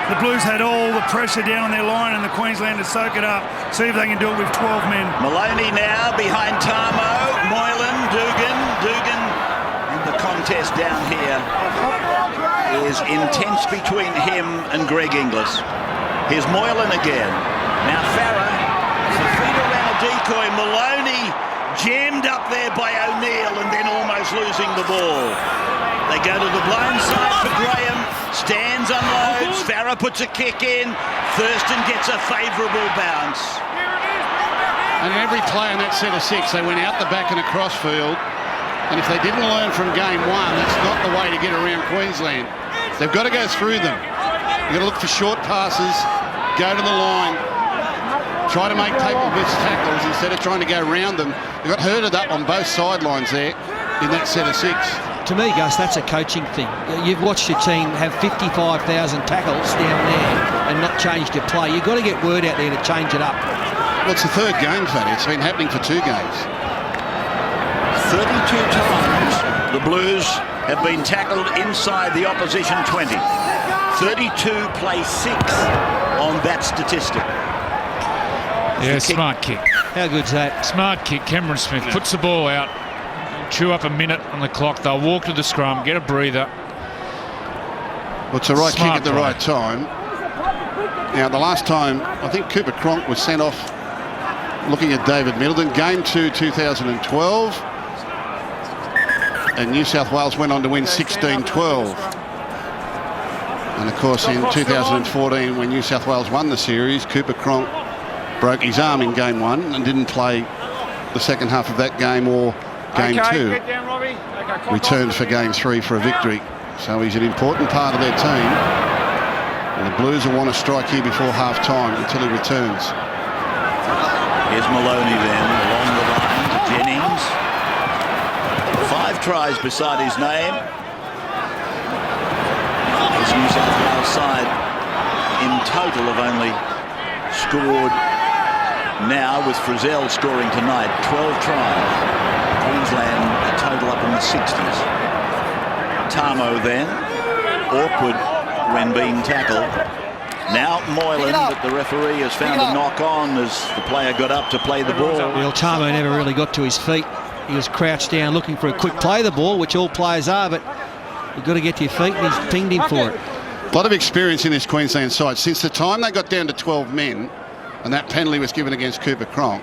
the Blues had all the pressure down on their line and the Queenslanders soak it up, see if they can do it with 12 men. Maloney now behind Tarmo, Moylan, Dugan, and the contest down here is intense between him and Greg Inglis. Here's Moylan again. Now Farah, the feet around a decoy. Maloney jammed up there by O'Neill and then almost losing the ball. They go to the blind side for Graham. Stands, unloads. Farah puts a kick in. Thurston gets a favourable bounce. And every play in that set of six, they went out the back and across field. And if they didn't learn from game one, that's not the way to get around Queensland. They've got to go through them. You've got to look for short passes, go to the line, try to make missed tackles instead of trying to go around them. They got herded up on both sidelines there in that set of six. To me, Gus, that's a coaching thing. You've watched your team have 55,000 tackles down there and not changed your play. You've got to get word out there to change it up. Well, it's the third game, Fatty. It's been happening for 2 games. 32 times the Blues have been tackled inside the opposition 20. 32 play 6 on that statistic. Yeah, smart kick. How good's that? Smart kick. Cameron Smith puts the ball out. Chew up a minute on the clock. They'll walk to the scrum, get a breather. Well, it's the right Smart kick at the play. right time. Now, the last time, I think Cooper Cronk was sent off looking at David Middleton. Game 2, 2012. And New South Wales went on to win 16-12. And, of course, in 2014, when New South Wales won the series, Cooper Cronk broke his arm in game 1 and didn't play the second half of that game or game 2. Returned for game 3 for a victory. So he's an important part of their team. And the Blues will want to strike here before half-time until he returns. Here's Maloney then, along the line to Jennings. 5 tries beside his name. This New South Wales side in total have only scored now, with Frizzell scoring tonight, 12 tries. Queensland a total up in the 60s. Tarmo then, awkward when being tackled. Now Moylan, but the referee has found a knock on as the player got up to play the ball. Well, Tarmo never really got to his feet. He was crouched down looking for a quick play of the ball, which all players are, but you've got to get to your feet, and he's pinged him for it. A lot of experience in this Queensland side. Since the time they got down to 12 men, and that penalty was given against Cooper Cronk,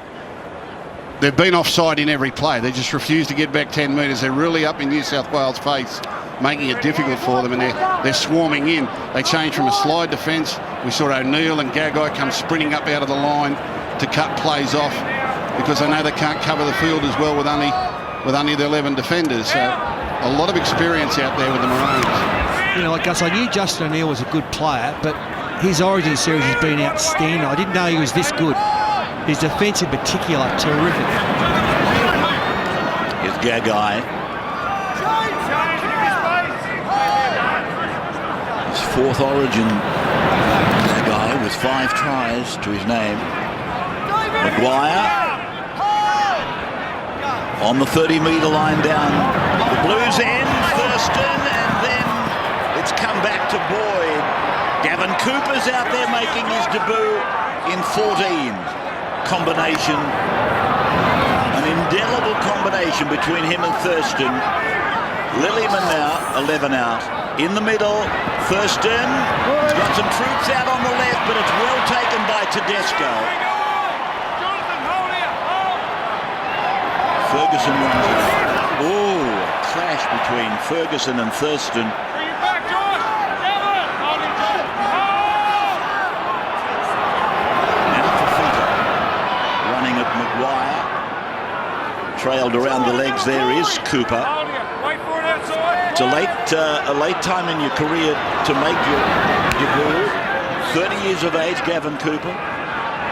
they've been offside in every play. They just refuse to get back 10 metres. They're really up in New South Wales' face, making it difficult for them, and they're swarming in. They changed from a slide defence. We saw O'Neill and Gagai come sprinting up out of the line to cut plays off because they know they can't cover the field as well with only the 11 defenders. So a lot of experience out there with the Maroons. You know, like Gus, I knew Justin O'Neill was a good player, but his Origin series has been outstanding. I didn't know he was this good. His defence in particular, terrific. Here's Gagai. His 4th Origin. Gagai with 5 tries to his name. Maguire on the 30-metre line down the Blues end. Thurston, and then it's come back to Boyd. Gavin Cooper's out there making his debut in 14. Combination, an indelible combination between him and Thurston. Lillyman now, 11 out. In the middle, Thurston. He's got some troops out on the left, but it's well taken by Tedesco. Ferguson runs it. Oh, a clash between Ferguson and Thurston. Trailed around the legs there is Cooper. It's a late time in your career to make your debut. 30 years of age, Gavin Cooper.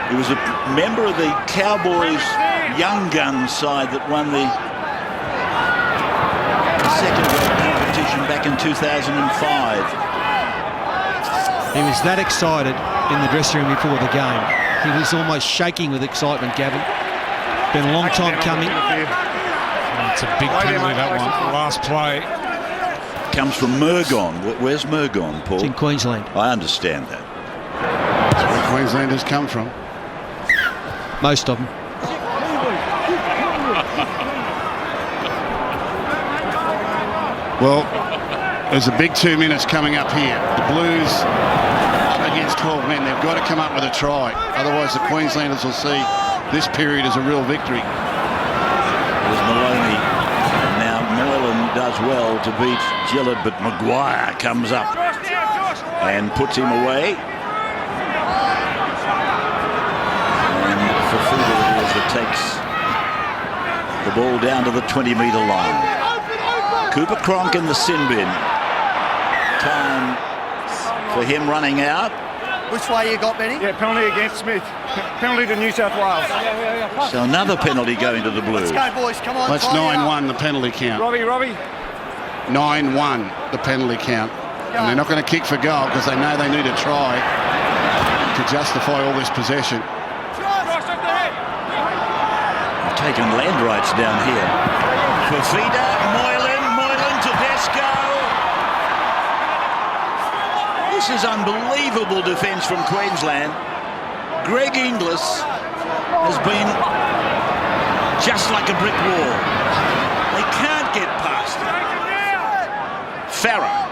He was a member of the Cowboys Young Guns side that won the second grade competition back in 2005. He was that excited in the dressing room before the game. He was almost shaking with excitement, Gavin. Been a long time coming. It's a big penalty, that one. Last play. Comes from Murgon. Where's Murgon, Paul? It's in Queensland. I understand that. That's where Queenslanders come from. Most of them. Well, there's a big 2 minutes coming up here. The Blues up against 12 men. They've got to come up with a try. Otherwise, the Queenslanders will see this period as a real victory. There's Maloney. Now Moylan does well to beat Gillard, but Maguire comes up and puts him away. And Fafita it is that takes the ball down to the 20-metre line. Cooper Cronk in the sin bin. Time for him running out. Which way you got, Benny? Yeah, penalty against Smith. Penalty to New South Wales. So another penalty going to the Blues. Let's go, boys. Come on. That's tie it up. 9-1, the penalty count. Robbie. 9-1, the penalty count. And they're not going to kick for goal because they know they need a try to justify all this possession. We've taken land rights down here. Fafita, Moylan Tedesco. This is unbelievable defence from Queensland. Greg Inglis has been just like a brick wall. They can't get past it. Farah,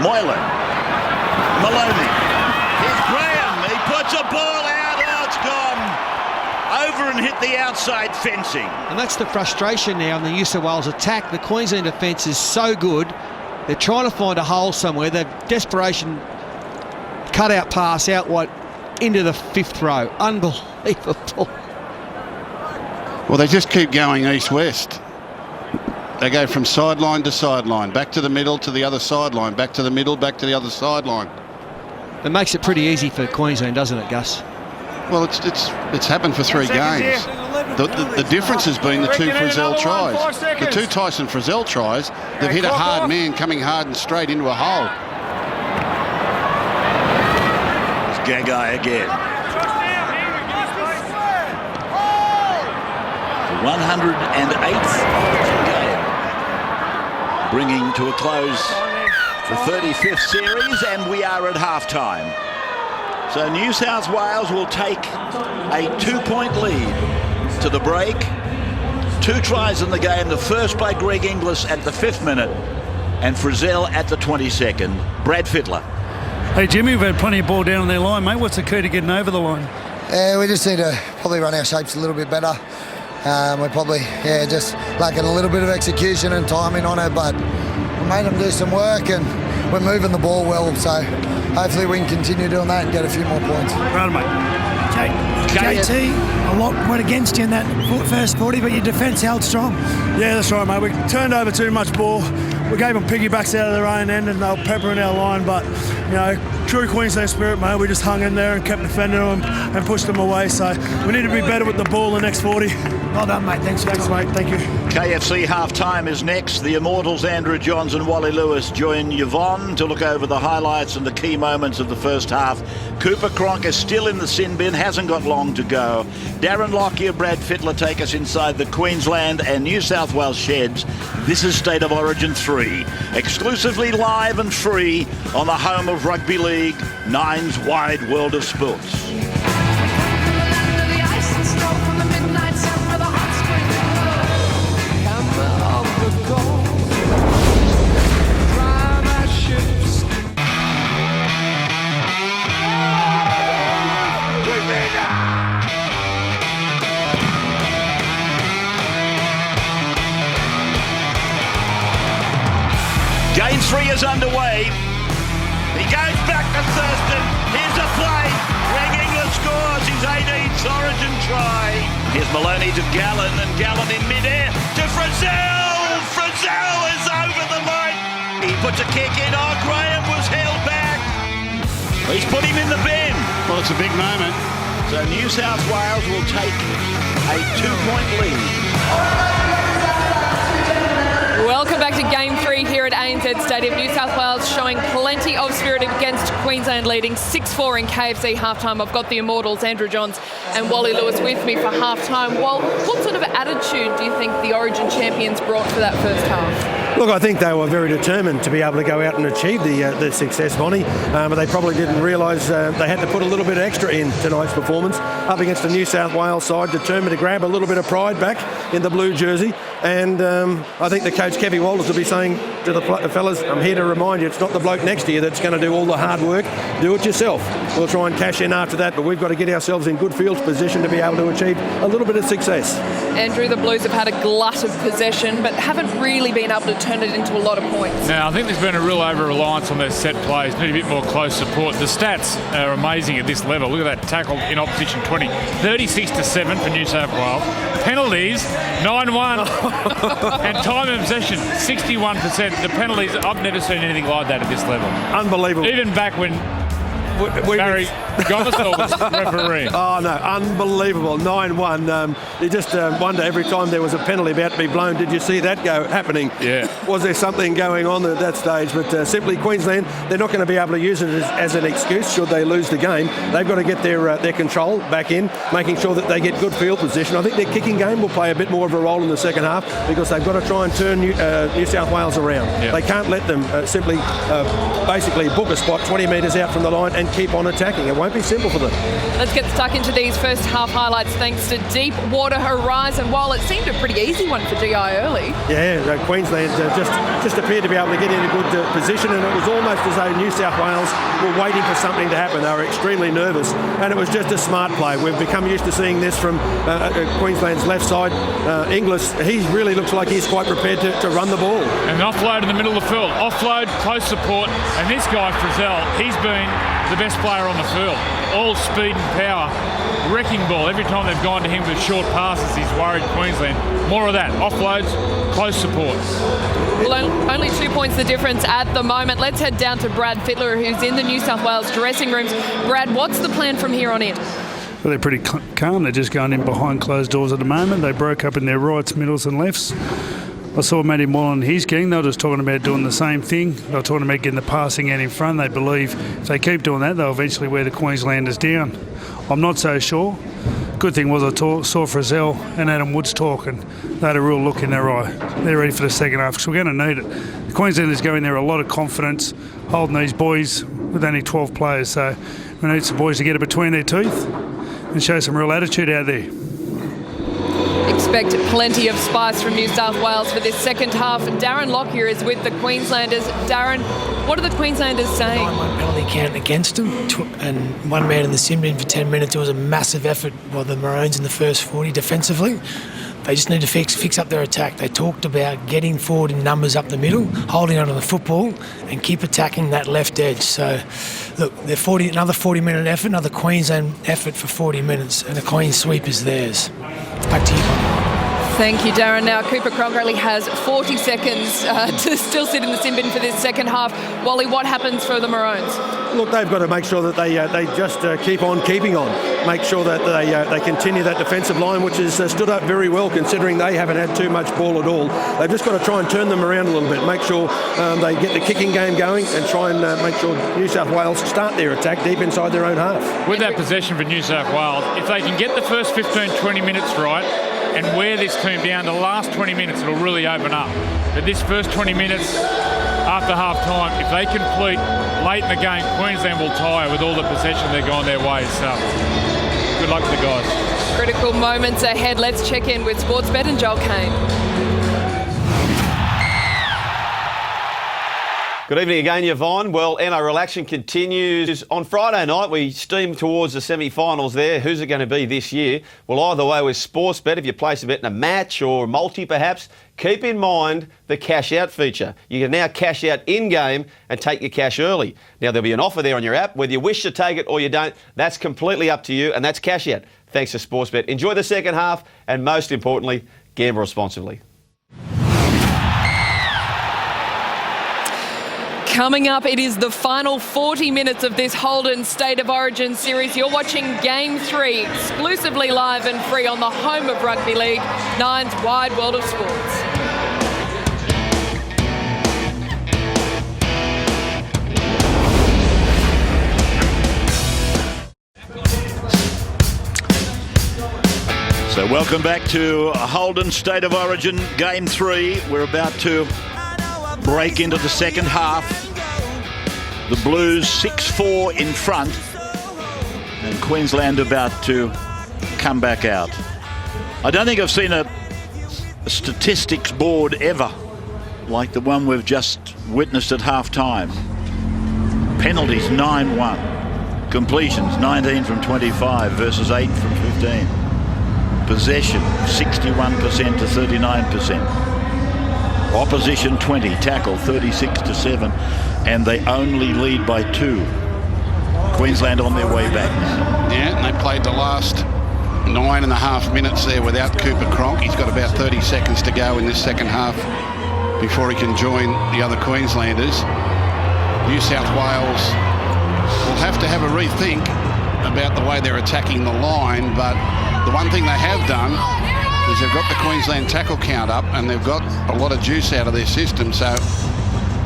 Moylan, Maloney. Here's Graham. He puts a ball out. Oh, it's gone over and hit the outside fencing. And that's the frustration now in the New South Wales attack. The Queensland defence is so good. They're trying to find a hole somewhere. They've desperation cut-out pass out wide into the fifth row. Unbelievable. Well, they just keep going east-west. They go from sideline to sideline, back to the middle to the other sideline, back to the middle, back to the other sideline. It makes it pretty easy for Queensland, doesn't it, Gus? Well, it's happened for 3 games. The difference has been the 2 Frizzell tries. The 2 Tyson Frizzell tries, they've hit a hard man coming hard and straight into a hole. It's Gagai again. The 108th game, bringing to a close the 35th series, and we are at halftime. So New South Wales will take a 2-point lead to the break. 2 tries in the game, the first by Greg Inglis at the 5th minute and Frizzell at the 22nd. Brad Fittler. Hey, Jimmy, we've had plenty of ball down on their line, mate. What's the key to getting over the line? We just need to probably run our shapes a little bit better. We're probably, just lacking a little bit of execution and timing on it, but we made them do some work and we're moving the ball well, so hopefully we can continue doing that and get a few more points. Right, mate. JT, a lot went against you in that first 40, but your defence held strong. Yeah, that's right, mate. We turned over too much ball. We gave them piggybacks out of their own end and they were peppering our line, but, true Queensland spirit, mate. We just hung in there and kept defending them and pushed them away, so we need to be better with the ball the next 40. Well done, mate. Thanks, mate. Thank you. KFC half-time is next. The Immortals, Andrew Johns and Wally Lewis, join Yvonne to look over the highlights and the key moments of the first half. Cooper Cronk is still in the sin bin, hasn't got long to go. Darren Lockyer, Brad Fittler take us inside the Queensland and New South Wales sheds. This is State of Origin 3, exclusively live and free on the home of Rugby League, Nine's wide world of sports. Game 3 is underway. He goes back to Thurston. Here's a play. Greg Inglis scores his 18th Origin try. Here's Maloney to Gallen, and Gallen in midair to Frizzell. Frizzell is over the line. He puts a kick in. Oh, Graham was held back. He's put him in the bin. Well, it's a big moment. So New South Wales will take a 2-point lead. Welcome back to Game 3 here at ANZ Stadium. New South Wales showing plenty of spirit against Queensland, leading 6-4 in KFC halftime. I've got the Immortals, Andrew Johns and Wally Lewis with me for halftime. Well, what sort of attitude do you think the Origin champions brought for that first half? Look, I think they were very determined to be able to go out and achieve the success, Bonnie, but they probably didn't realise they had to put a little bit extra in tonight's performance up against the New South Wales side, determined to grab a little bit of pride back in the blue jersey. And I think the coach, Kevy Walters, will be saying to the fellas, I'm here to remind you, it's not the bloke next to you that's going to do all the hard work. Do it yourself. We'll try and cash in after that, but we've got to get ourselves in good field position to be able to achieve a little bit of success. Andrew, the Blues have had a glut of possession, but haven't really been able to turn it into a lot of points. Now, I think there's been a real over-reliance on their set plays. Need a bit more close support. The stats are amazing at this level. Look at that tackle in opposition 20. 36-7 for New South Wales. Penalties, 9-1. And time of possession, 61%. The penalties, I've never seen anything like that at this level. Unbelievable. Even back when Barry Gomersall was referee. Oh, no, unbelievable. 9-1. You just wonder every time there was a penalty about to be blown, did you see that happening? Yeah. Was there something going on at that stage? But simply Queensland, they're not going to be able to use it as an excuse should they lose the game. They've got to get their control back in, making sure that they get good field position. I think their kicking game will play a bit more of a role in the second half because they've got to try and turn New South Wales around. Yeah. They can't let them simply basically book a spot 20 metres out from the line and keep on attacking. It won't be simple for them. Let's get stuck into these first half highlights thanks to Deepwater Horizon. While it seemed a pretty easy one for GI early. Yeah, Queensland just appeared to be able to get in a good position, and it was almost as though New South Wales were waiting for something to happen. They were extremely nervous, and it was just a smart play. We've become used to seeing this from Queensland's left side. Inglis, he really looks like he's quite prepared to run the ball. And offload in the middle of the field. Offload, close support, and this guy, Frizzell, he's been the best player on the field. All speed and power. Wrecking ball. Every time they've gone to him with short passes, he's worried Queensland. More of that. Offloads, close support. Well, only 2 points the difference at the moment. Let's head down to Brad Fittler, who's in the New South Wales dressing rooms. Brad, what's the plan from here on in? Well, they're pretty calm. They're just going in behind closed doors at the moment. They broke up in their rights, middles and lefts. I saw Matty Moore and his gang. They were just talking about doing the same thing. They were talking about getting the passing out in front. They believe if they keep doing that, they'll eventually wear the Queenslanders down. I'm not so sure. Good thing was I saw Frizzell and Adam Woods talking. They had a real look in their eye. They're ready for the second half because we're going to need it. The Queenslanders go in there a lot of confidence, holding these boys with only 12 players. So we need some boys to get it between their teeth and show some real attitude out there. Expect plenty of spice from New South Wales for this second half. Darren Lockyer is with the Queenslanders. Darren, what are the Queenslanders saying? 9-1 penalty count against them, and one man in the sim bin for 10 minutes. It was a massive effort by the Maroons in the first 40 defensively. They just need to fix up their attack. They talked about getting forward in numbers up the middle, holding on to the football, and keep attacking that left edge. So, look, another 40-minute effort, another Queensland effort for 40 minutes, and a clean sweep is theirs. Back to you, Bonnie. Thank you, Darren. Now, Cooper Cronk only has 40 seconds to still sit in the sin bin for this second half. Wally, what happens for the Maroons? Look, they've got to make sure that they just keep on keeping on. Make sure that they continue that defensive line, which has stood up very well considering they haven't had too much ball at all. They've just got to try and turn them around a little bit. Make sure they get the kicking game going and try and make sure New South Wales start their attack deep inside their own half. With that possession for New South Wales, if they can get the first 15-20 minutes right and wear this team down, the last 20 minutes it'll really open up. But this first 20 minutes after half-time, if they complete late in the game, Queensland will tire with all the possession they're going their way. So good luck to the guys. Critical moments ahead. Let's check in with Sportsbet and Joel Kane. Good evening again, Yvonne. Well, NRL action continues. On Friday night, we steam towards the semi-finals there. Who's it going to be this year? Well, either way with Sportsbet, if you place a bet in a match or multi perhaps, keep in mind the cash-out feature. You can now cash out in-game and take your cash early. Now, there'll be an offer there on your app. Whether you wish to take it or you don't, that's completely up to you, and that's cash-out. Thanks to Sportsbet. Enjoy the second half, and most importantly, gamble responsibly. Coming up, it is the final 40 minutes of this Holden State of Origin series. You're watching Game 3, exclusively live and free on the home of Rugby League, Nine's Wide World of Sports. So welcome back to Holden State of Origin Game 3. We're about to break into the second half. The Blues 6-4 in front, and Queensland about to come back out. I don't think I've seen a statistics board ever like the one we've just witnessed at half-time. Penalties 9-1. Completions 19 from 25 versus 8 from 15. Possession 61% to 39%. Opposition 20. Tackle 36-7. And they only lead by 2. Queensland on their way back now. Yeah, and they played the last 9.5 minutes there without Cooper Cronk. He's got about 30 seconds to go in this second half before he can join the other Queenslanders. New South Wales will have to have a rethink about the way they're attacking the line, but the one thing they have done is they've got the Queensland tackle count up and they've got a lot of juice out of their system. So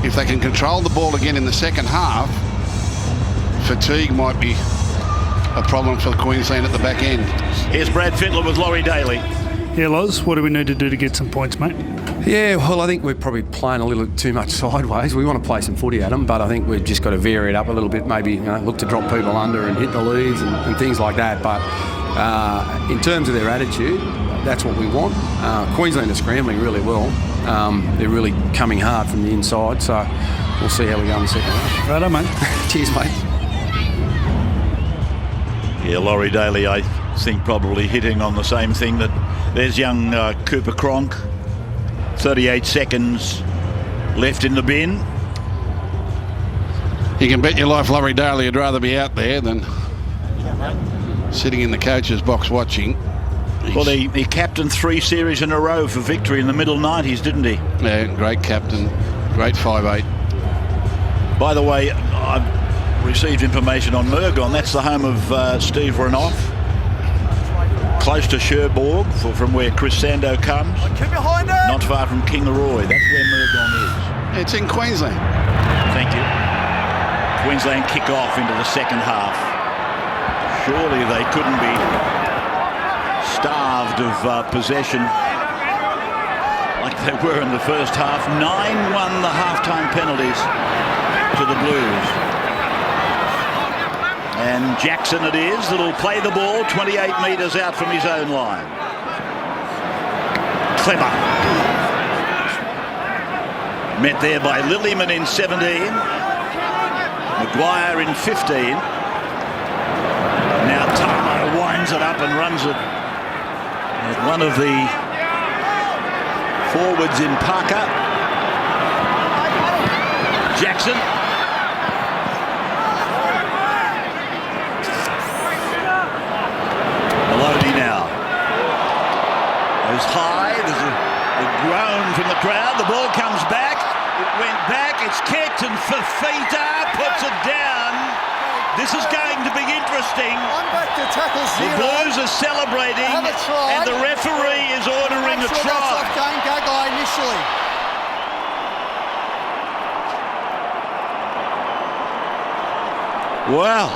if they can control the ball again in the second half, fatigue might be a problem for Queensland at the back end. Here's Brad Fittler with Laurie Daly. Yeah, Loz, what do we need to do to get some points, mate? Yeah, well, I think we're probably playing a little too much sideways. We want to play some footy at them, but I think we've just got to vary it up a little bit, maybe look to drop people under and hit the leads and things like that. But in terms of their attitude, that's what we want. Queensland are scrambling really well. They're really coming hard from the inside, so we'll see how we go in the second half. Righto, mate. Cheers, mate. Yeah, Laurie Daly, I think, probably hitting on the same thing. That there's young Cooper Cronk. 38 seconds left in the bin. You can bet your life Laurie Daly would rather be out there than sitting in the coach's box watching. Well, he captained 3 series in a row for victory in the middle 90s, didn't he? Yeah, great captain. Great 5'8". By the way, I've received information on Murgon. That's the home of Steve Renoff. Close to Cherbourg, from where Chris Sando comes. Not far from Kingaroy. That's where Murgon is. It's in Queensland. Thank you. Queensland kick off into the second half. Surely they couldn't be starved of possession like they were in the first half. 9-1 the halftime penalties to the Blues. And Jackson it is that'll play the ball 28 metres out from his own line. Clever. Met there by Lillyman in 17. Maguire in 15. Now Tamo winds it up and runs it at one of the forwards in Parker. Jackson. Maloney now. Goes high. There's a groan from the crowd. The ball comes back. It went back. It's kicked and Fafita puts it down. This is going to be interesting. I'm back to tackle 0. The Blues are celebrating and the referee is ordering a try. That's off Dane Gagai initially. Wow.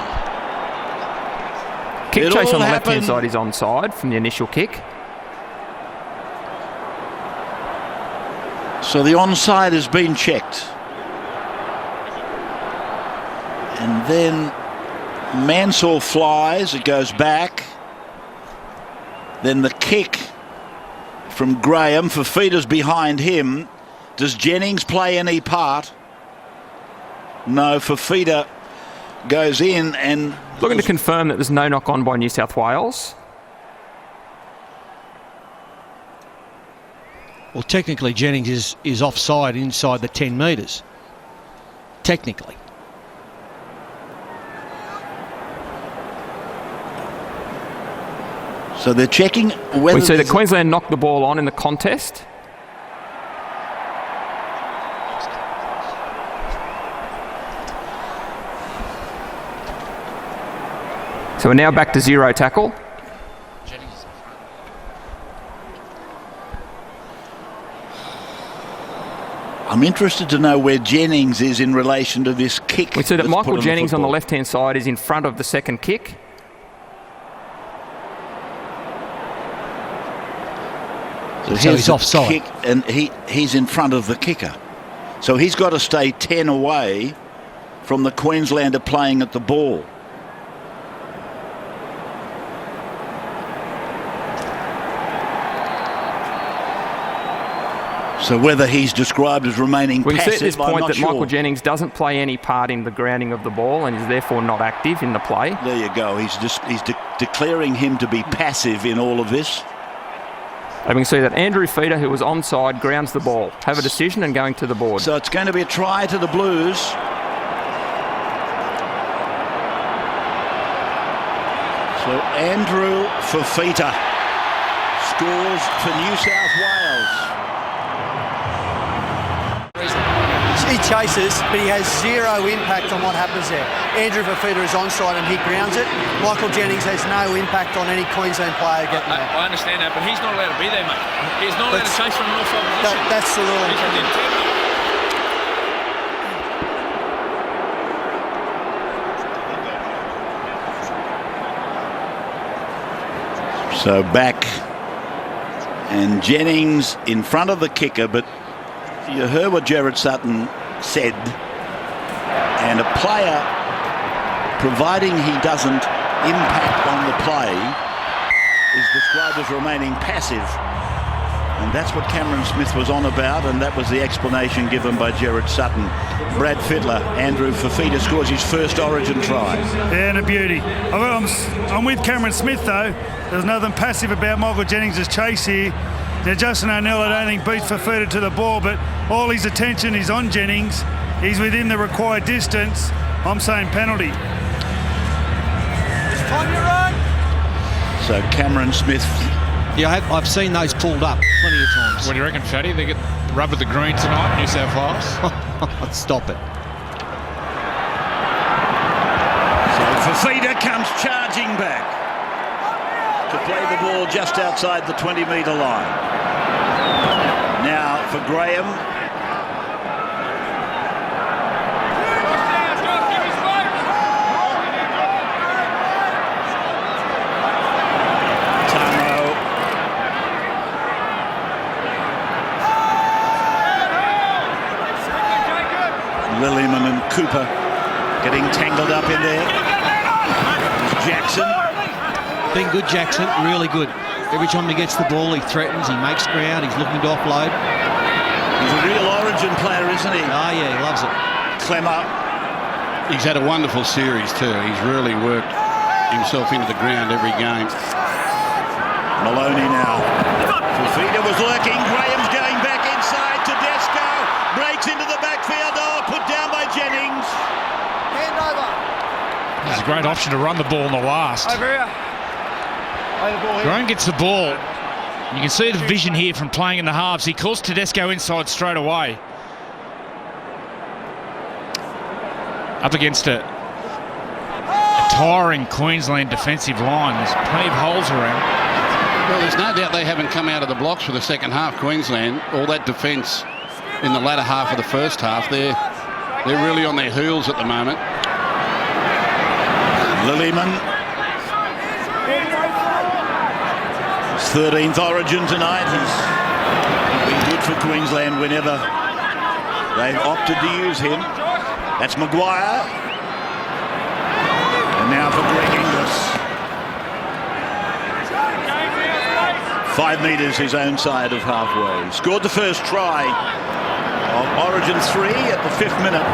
Kick chase on the left-hand side is onside from the initial kick. So the onside has been checked. And then Mansour flies, it goes back. Then the kick from Graham, Fafita's behind him. Does Jennings play any part? No, Fafita goes in and... Looking to confirm that there's no knock-on by New South Wales. Well, technically Jennings is offside inside the 10 metres. Technically. So they're checking whether... We see that Queensland knocked the ball on in the contest. So we're now back to 0 tackle. I'm interested to know where Jennings is in relation to this kick. We see that that's Michael put Jennings on the football. left-hand side is in front of the second kick. So here's he's the offside. kick, and he's in front of the kicker. So he's got to stay 10 away from the Queenslander playing at the ball. So whether he's described as remaining We can passive, see at this I'm point not that sure. Michael Jennings doesn't play any part in the grounding of the ball and is therefore not active in the play. There you go. He's declaring him to be passive in all of this. And we can see that Andrew Feeder, who was onside, grounds the ball. Have a decision and going to the board. So it's going to be a try to the Blues. So Andrew Fafita scores for New South Wales. He chases, but he has zero impact on what happens there. Andrew Fafita is onside and he grounds it. Michael Jennings has no impact on any Queensland player getting there. I understand that, but he's not allowed to be there, mate. He's not allowed to chase from an offside position. That's the rule. He's an intended. So back, and Jennings in front of the kicker, but you heard what Jared Sutton said, and a player, providing he doesn't impact on the play, is described as remaining passive. And that's what Cameron Smith was on about, and that was the explanation given by Jared Sutton. Brad Fittler, Andrew Fafita scores his first Origin try. Yeah, and a beauty. I'm with Cameron Smith, though. There's nothing passive about Michael Jennings' chase here. Now, Justin O'Neill, I don't think, beats Fafita to the ball, but all his attention is on Jennings. He's within the required distance. I'm saying penalty. It's time you run. So Cameron Smith. Yeah, I've seen those pulled up plenty of times. What do you reckon, Fatty? They get rub of the green tonight, New South Wales? Stop it. So Fafita comes charging back to play the ball just outside the 20-metre line. Now for Graham. Lilliman and Cooper getting tangled up in there. There's Jackson. Been good, Jackson. Really good. Every time he gets the ball, he threatens, he makes ground, he's looking to offload. He's a real Origin player, isn't he? Oh, yeah, he loves it. Clemmer. He's had a wonderful series too. He's really worked himself into the ground every game. Maloney now. Fafita was lurking. Graham's going back inside. Tedesco breaks into the backfield. Oh, put down by Jennings. Hand over. It's a great option to run the ball in the last. Over here. Play the ball here. Graham gets the ball. You can see the vision here from playing in the halves. He calls Tedesco inside straight away. Up against a tiring Queensland defensive line. There's plenty of holes around. Well, there's no doubt they haven't come out of the blocks for the second half, Queensland. All that defence in the latter half of the first half, they're really on their heels at the moment. Lilliman. His 13th Origin tonight. He's been good for Queensland whenever they've opted to use him. That's Maguire. And now for Greg Inglis. 5 metres his own side of halfway. Scored the first try of Origin 3 at the 5th minute.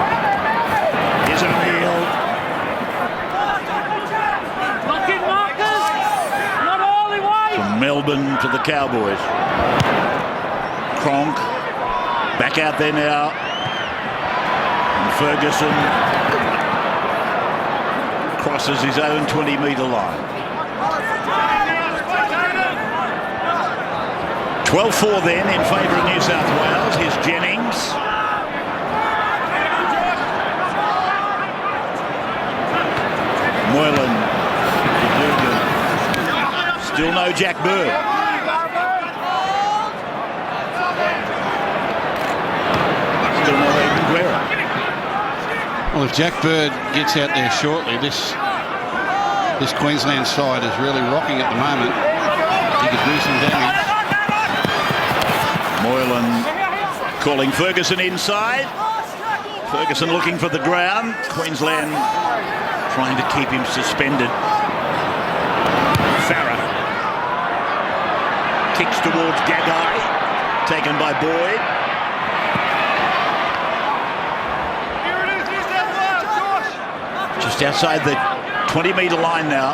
Here's O'Neill. From Melbourne to the Cowboys. Cronk back out there now. And Ferguson crosses his own 20-metre line. 12-4 then in favour of New South Wales. Here's Jennings. Moylan. Still no Jack Bird. Still no Aiden Guerra. Well, if Jack Bird gets out there shortly, this Queensland side is really rocking at the moment. He could do some damage. Moylan calling Ferguson inside. Ferguson looking for the ground. Queensland trying to keep him suspended. Farah kicks towards Gagai, taken by Boyd. Just outside the 20-metre line now.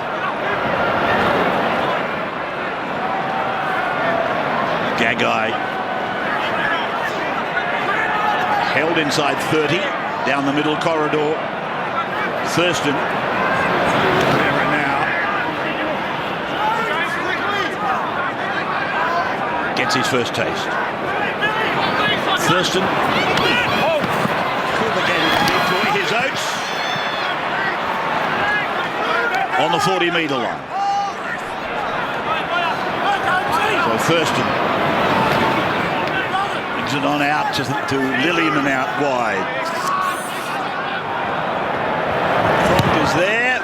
Gagai held inside 30, down the middle corridor. Thurston. Now gets his first taste. Thurston. Complicated for his oats. On the 40-metre line. So Thurston brings it on out to Lillian and out wide. Cronk is there.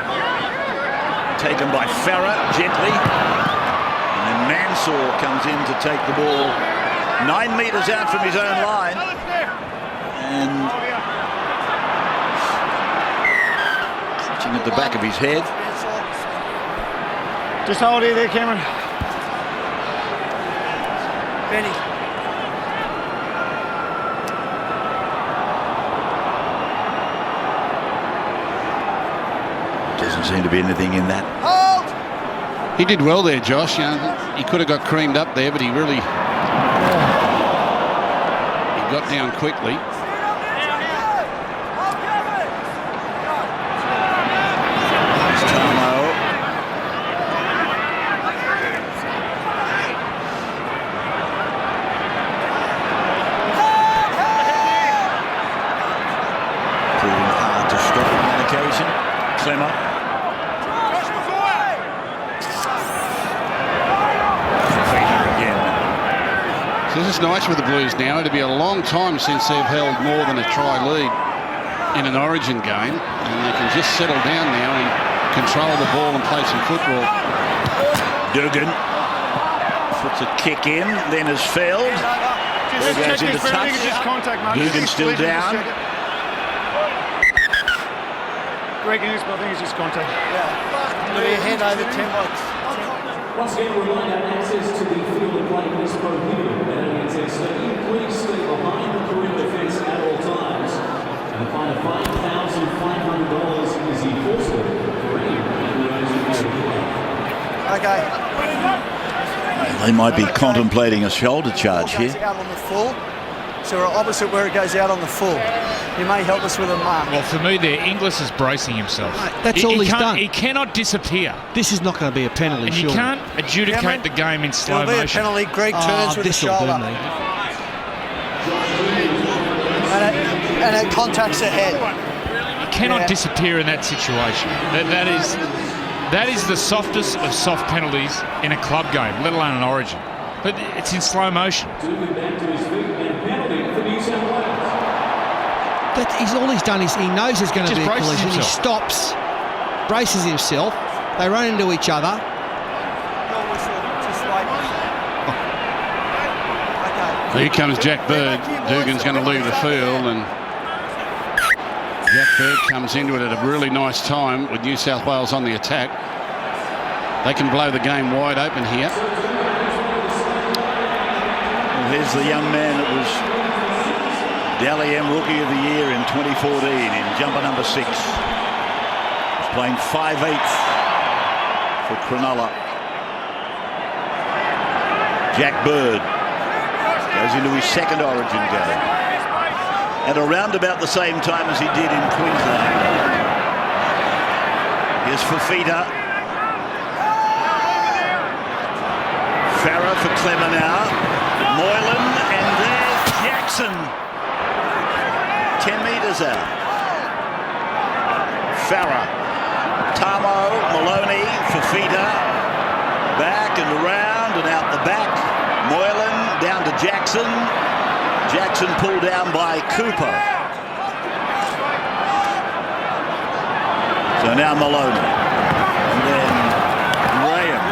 Taken by Farah gently. And then Mansour comes in to take the ball 9 metres out from his own line. And clutching at the back of his head. Just hold it there, Cameron. Benny. Doesn't seem to be anything in that. Hold! He did well there, Josh. You know, he could have got creamed up there, but he really got down quickly. So this is nice for the Blues now. It'll be a long time since they've held more than a try lead in an Origin game, and they can just settle down now and control the ball and play some football. Dugan puts a kick in, then has failed. Ball goes into touch. Dugan still down. Greg, I think it's just contact. Yeah. It'll be a hand over 10 watts. Once again, a reminder, access to the field of play is prohibited. So please stay behind the perimeter fence at all times. And a fine of $5,500 is enforceable for any. Okay. They might be contemplating a shoulder charge here. Out on the full. So we're opposite where it goes out on the full. You may help us with a mark. Well, for me there, Inglis is bracing himself. That's all he's done. He cannot disappear. This is not going to be a penalty, and you can't adjudicate the game in slow motion. motion. It'll be a penalty. Greg turns with the shoulder. And it contacts the head. You cannot disappear in that situation. That is the softest of soft penalties in a club game, let alone an Origin. But it's in slow motion. All he's done is he knows there's going to be a collision. He stops, braces himself. They run into each other. Here comes Jack Bird. Dugan's going to leave the field, and Jack Bird comes into it at a really nice time with New South Wales on the attack. They can blow the game wide open here. Well, here's the young man that was Dally M Rookie of the Year in 2014 in jumper number 6. He's playing 5/8 for Cronulla. Jack Bird goes into his second Origin game at around about the same time as he did in Queensland. Here's Fafita. Farah for Clemmer now. Moylan, and there's Jackson. 10 metres out. Farah, Tamo, Maloney, Fafita, back and around and out the back. Moylan down to Jackson. Jackson pulled down by Cooper. So now Maloney. And then Graham.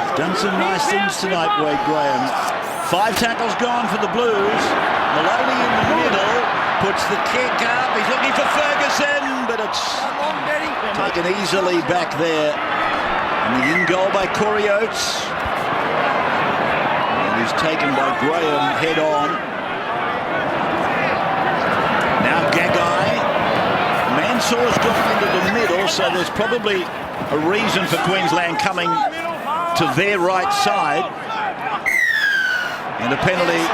He's done some nice things tonight, Wade Graham. 5 tackles gone for the Blues. Maloney in the middle, puts the kick up. He's looking for Ferguson, but it's taken easily back there. And the in goal by Corey Oates. And he's taken by Graham head on. Now Gagai. Mansour's gone into the middle, so there's probably a reason for Queensland coming to their right side. And a penalty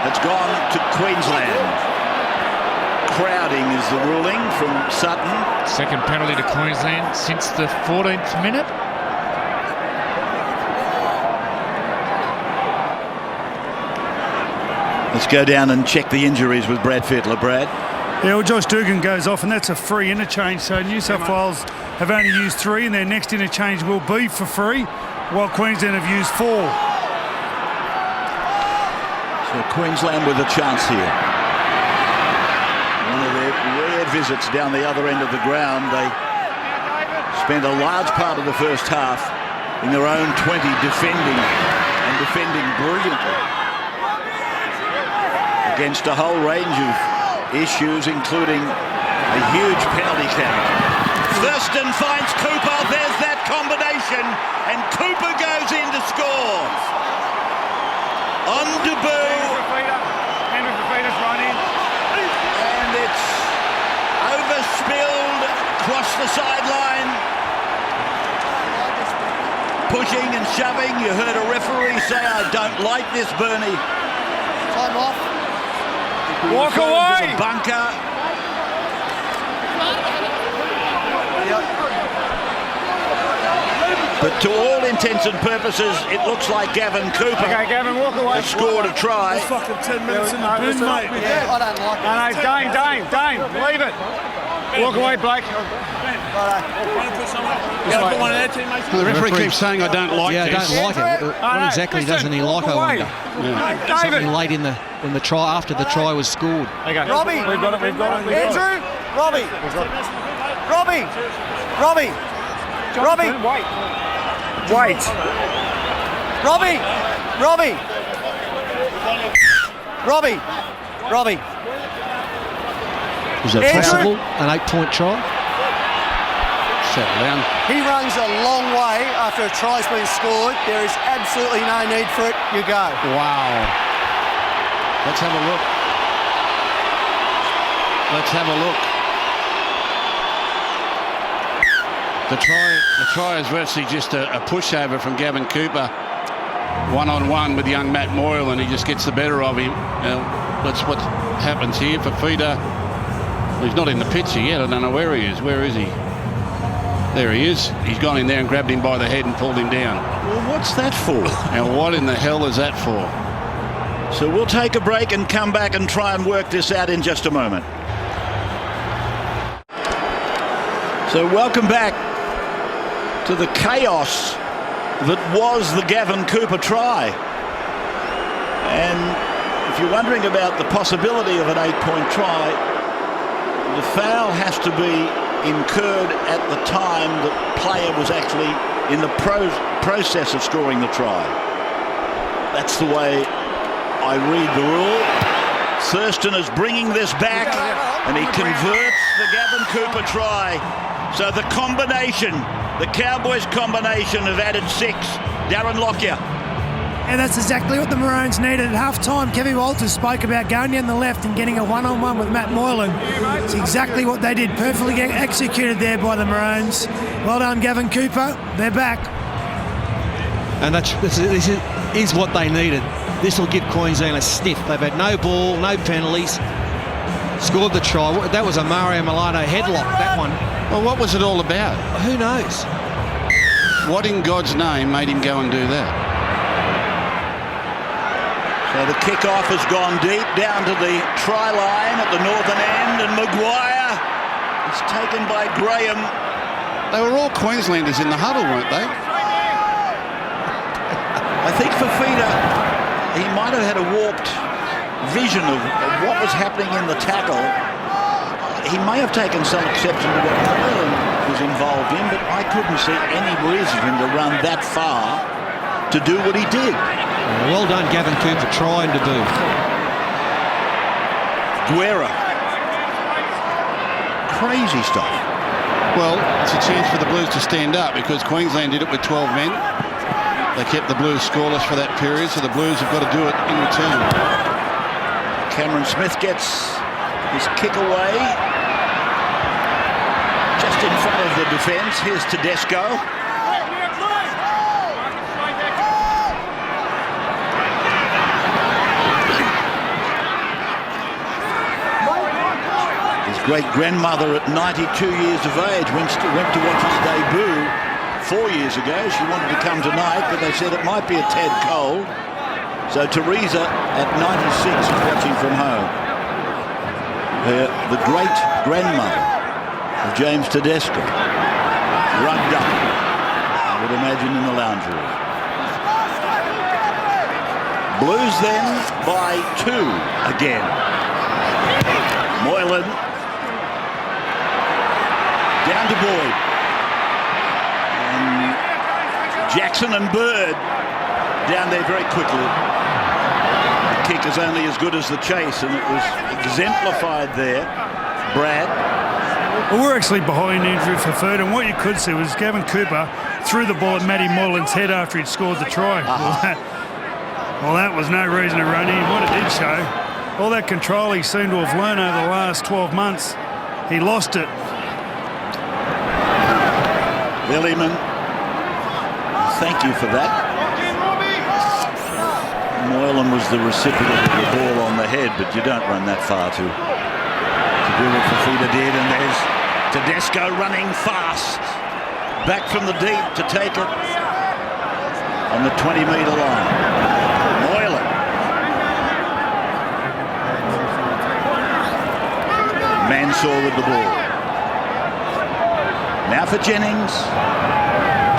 that's gone to Queensland. Crowding is the ruling from Sutton. Second penalty to Queensland since the 14th minute. Let's go down and check the injuries with Brad Fittler. Brad? Yeah, well, Josh Dugan goes off, and that's a free interchange. So New South Wales have only used 3, and their next interchange will be for free, while Queensland have used 4. So Queensland with a chance here. One of their rare visits down the other end of the ground. They spent a large part of the first half in their own 20 defending, and defending brilliantly against a whole range of issues, including a huge penalty count. Thurston finds Cooper. There's that combination, and Cooper goes in to score. On debut. And it's overspilled across the sideline. Pushing and shoving. You heard a referee say, "I don't like this, Bernie." Time off. Walk away! Bunker. But to all intents and purposes, it looks like Gavin Cooper has scored a try. It's fucking 10 minutes in the bin, mate. Yeah, I don't like it. No, Dane, leave it. Walk away, Blake. The referee keeps saying, "I don't like this." this. I don't like it. What exactly doesn't he like, I wonder? Yeah. Something late in the try, after the try was scored. Okay. Robbie! We've got it. Andrew! Robbie! Robbie! Wait. Robbie! Is that possible? An 8-point try? Settle down. He runs a long way after a try's been scored. There is absolutely no need for it. You go. Wow. Let's have a look. The try is virtually just a pushover from Gavin Cooper. One-on-one with young Matt Moyle, and he just gets the better of him. That's what happens here for Feeder. He's not in the picture yet. I don't know where he is. Where is he? There he is. He's gone in there and grabbed him by the head and pulled him down. Well, what's that for? Now, what in the hell is that for? So we'll take a break and come back and try and work this out in just a moment. So welcome back to the chaos that was the Gavin Cooper try. And if you're wondering about the possibility of an 8-point try, the foul has to be incurred at the time the player was actually in the process of scoring the try. That's the way I read the rule. Thurston is bringing this back, and he converts the Gavin Cooper try. So the combination, the Cowboys combination, have added 6. Darren Lockyer. And that's exactly what the Maroons needed at half-time. Kevin Walters spoke about going down the left and getting a one-on-one with Matt Moylan. It's exactly what they did. Perfectly executed there by the Maroons. Well done, Gavin Cooper. They're back. And this is what they needed. This will give Queensland a sniff. They've had no ball, no penalties. Scored the try. That was a Mario Milano headlock, that one. Well, what was it all about? Who knows? What in God's name made him go and do that? So the kick-off has gone deep down to the try line at the northern end, and Maguire is taken by Graham. They were all Queenslanders in the huddle, weren't they? I think for Feeder, he might have had a warped vision of what was happening in the tackle. He may have taken some exception to what Moylan was involved in, but I couldn't see any reason for him to run that far to do what he did. Well done, Gavin Cooper, trying to do. Guerra. Crazy stuff. Well, it's a chance for the Blues to stand up because Queensland did it with 12 men. They kept the Blues scoreless for that period, so the Blues have got to do it in return. Cameron Smith gets his kick away. Just in front of the defence. Here's Tedesco. His great-grandmother at 92 years of age went to watch his debut 4 years ago. She wanted to come tonight, but they said it might be a tad cold. So Teresa at 96 is watching from home. The great-grandmother of James Tedesco, rugged up, I would imagine, in the lounge room. Blues then by 2 again. Moylan down to Boyd. And Jackson and Bird down there very quickly. The kick is only as good as the chase, and it was exemplified there. Brad. Well, we're actually behind Andrew for third, and what you could see was Gavin Cooper threw the ball at Matty Moylan's head after he'd scored the try. Well, that was no reason to run in. What it did show, all that control he seemed to have learned over the last 12 months, he lost it. Lillyman, thank you for that. Moylan was the recipient of the ball on the head, but you don't run that far to do what Fafita did, and there's Tedesco running fast. Back from the deep to take it on the 20-metre line. Moylan. Mansour with the ball. Now for Jennings.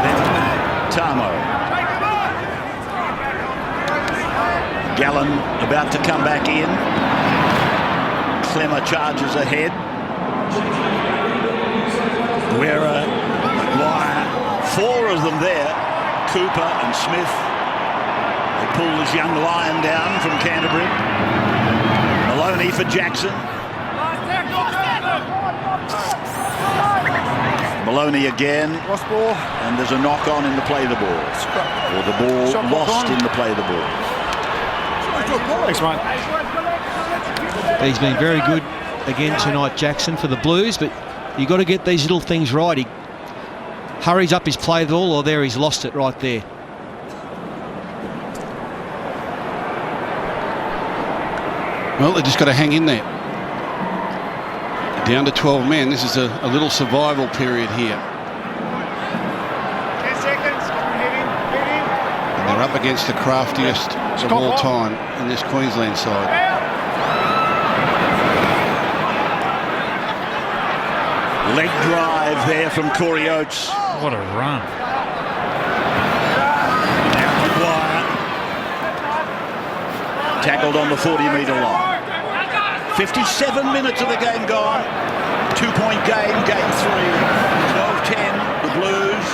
Then Tamo. Gallen about to come back in. Clemmer charges ahead. Guerra, Maguire, 4 of them there. Cooper and Smith. They pull this young lion down from Canterbury. Maloney for Jackson. Maloney again. And there's a knock on in the play the ball. Or the ball lost in the play the ball. Thanks, mate. He's been very good again tonight, Jackson, for the Blues, but you've got to get these little things right. He hurries up his play the ball, or there he's lost it right there. Well, they just got to hang in there. Down to 12 men. This is a little survival period here. 10 seconds. Hit him. And they're up against the craftiest of all time in this Queensland side. Leg drive there from Corey Oates. What a run. Maguire. Tackled on the 40-metre line. 57 minutes of the game gone. 2-point game, game 3. 12-10, the Blues.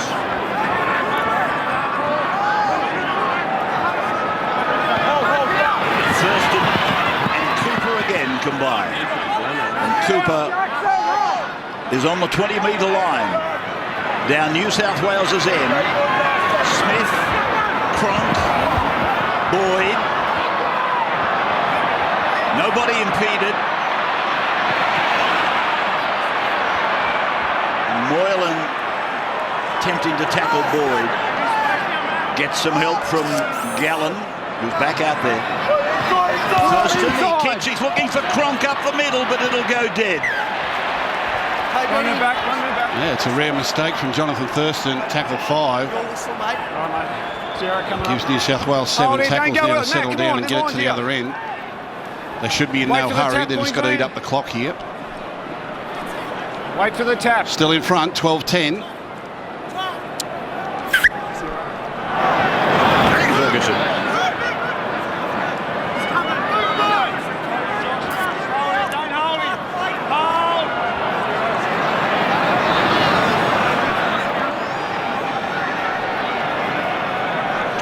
Thurston and Cooper again combined. And Cooper is on the 20-metre line. Down New South Wales's end. Smith, Cronk, Boyd. Nobody impeded. Moylan attempting to tackle Boyd. Gets some help from Gallen, who's back out there. Thurston, he kicks, he's looking for Cronk up the middle, but it'll go dead. Running back. Yeah, it's a rare mistake from Jonathan Thurston. Tackle 5. Gives New South Wales 7 tackles now to settle down and get it to the other end. They should be in no hurry. They've just got to eat up the clock here. Wait for the tap. Still in front, 12-10. Ferguson.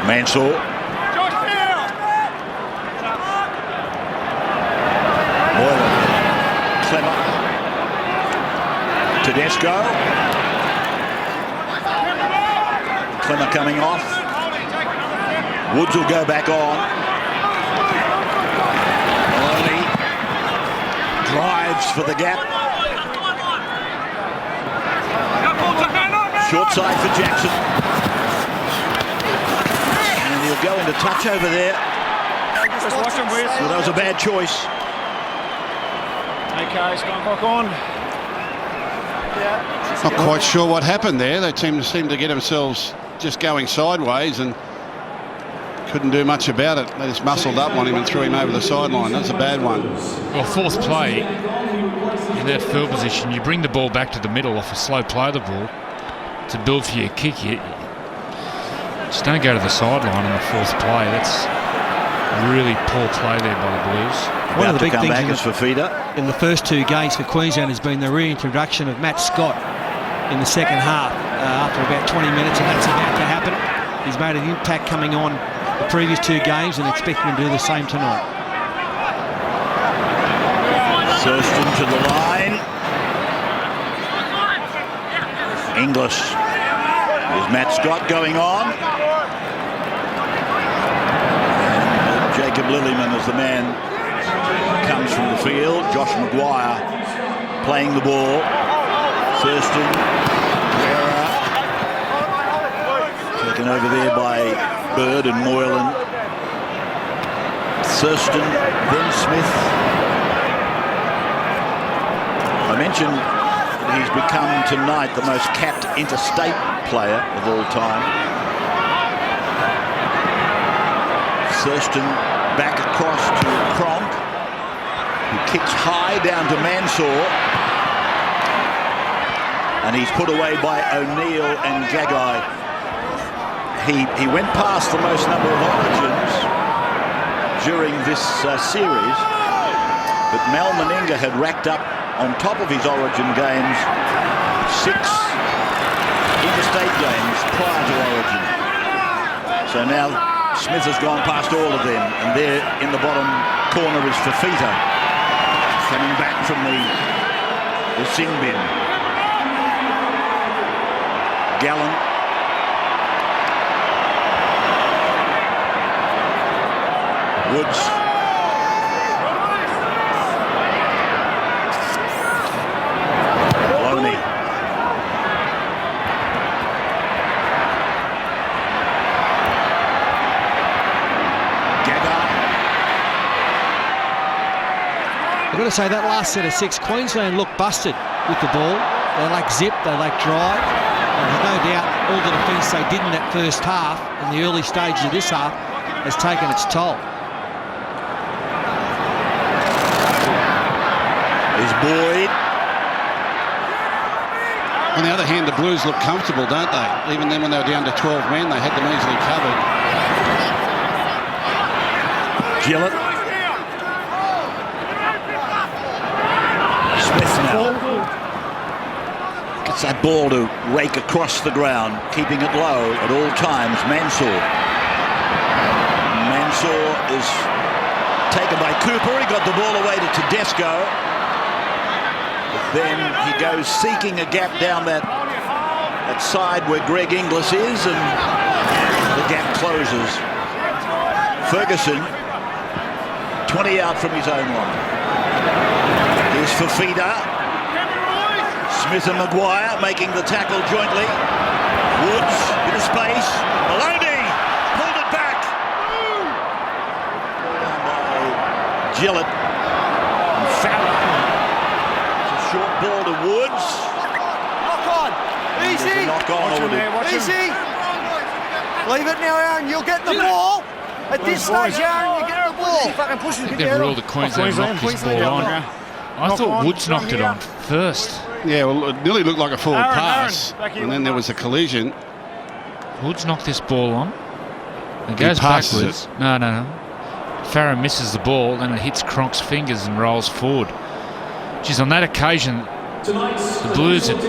Mansour. Tedesco. Clemmer coming off. Woods will go back on. Maloney drives for the gap. Short side for Jackson. And he'll go into touch over there. Well, that was a bad choice. Okay, it's going back on. Not quite sure what happened there. They seemed to get themselves just going sideways and couldn't do much about it. They just muscled up on him and threw him over the sideline. That's a bad one. Well, fourth play, in that field position, you bring the ball back to the middle off a slow play of the ball to build for your kick. You just don't go to the sideline in the fourth play. That's really poor play there by the Blues. One of the big things in the first two games for Queensland has been the reintroduction of Matt Scott in the second half after about 20 minutes, and that's about to happen. He's made an impact coming on the previous two games and expecting him to do the same tonight. Thurston to the line. English. There's Matt Scott going on. And Jacob Lillyman is the man comes from the field. Josh Maguire playing the ball. Thurston. Guerra. Taken over there by Bird and Moylan. Thurston, then Smith. I mentioned he's become tonight the most capped interstate player of all time. Thurston back across to Cronk, who kicks high down to Mansour. And he's put away by O'Neill and Gagai. He went past the most number of origins during this series, but Mal Meninga had racked up on top of his origin games 6 interstate games prior to origin. So now Smith has gone past all of them, and there in the bottom corner is Fafita coming back from the sin bin. Gallen. Woods. Maloney. I've got to say, that last set of 6, Queensland looked busted with the ball. They lack zip, they lack drive. And there's no doubt all the defence they did in that first half, in the early stages of this half, has taken its toll. Is Boyd. On the other hand, the Blues look comfortable, don't they? Even then when they were down to 12 men, they had them easily covered. Gillett. Smith now. Gets that ball to rake across the ground, keeping it low at all times. Mansour is taken by Cooper. He got the ball away to Tedesco. Then he goes seeking a gap down that side where Greg Inglis is, and the gap closes. Ferguson, 20 out from his own line. Here's Fafita. Smith and Maguire making the tackle jointly. Woods in a space. Maloney pulled it back. By Gillett. And Farah. Short ball to Woods. Knock on. Easy. Knock on. Easy. Leave it now, Aaron. You'll get the ball. At this stage, Aaron, you get the ball. Fucking push it. They've ruled that Queensland knocked this ball on. I thought Woods knocked it on first. Yeah, well, it nearly looked like a forward pass, and then there was a collision. Woods knocked this ball on. It goes backwards. No. Farah misses the ball, then it hits Cronk's fingers and rolls forward. Geez, on that occasion, the Blues had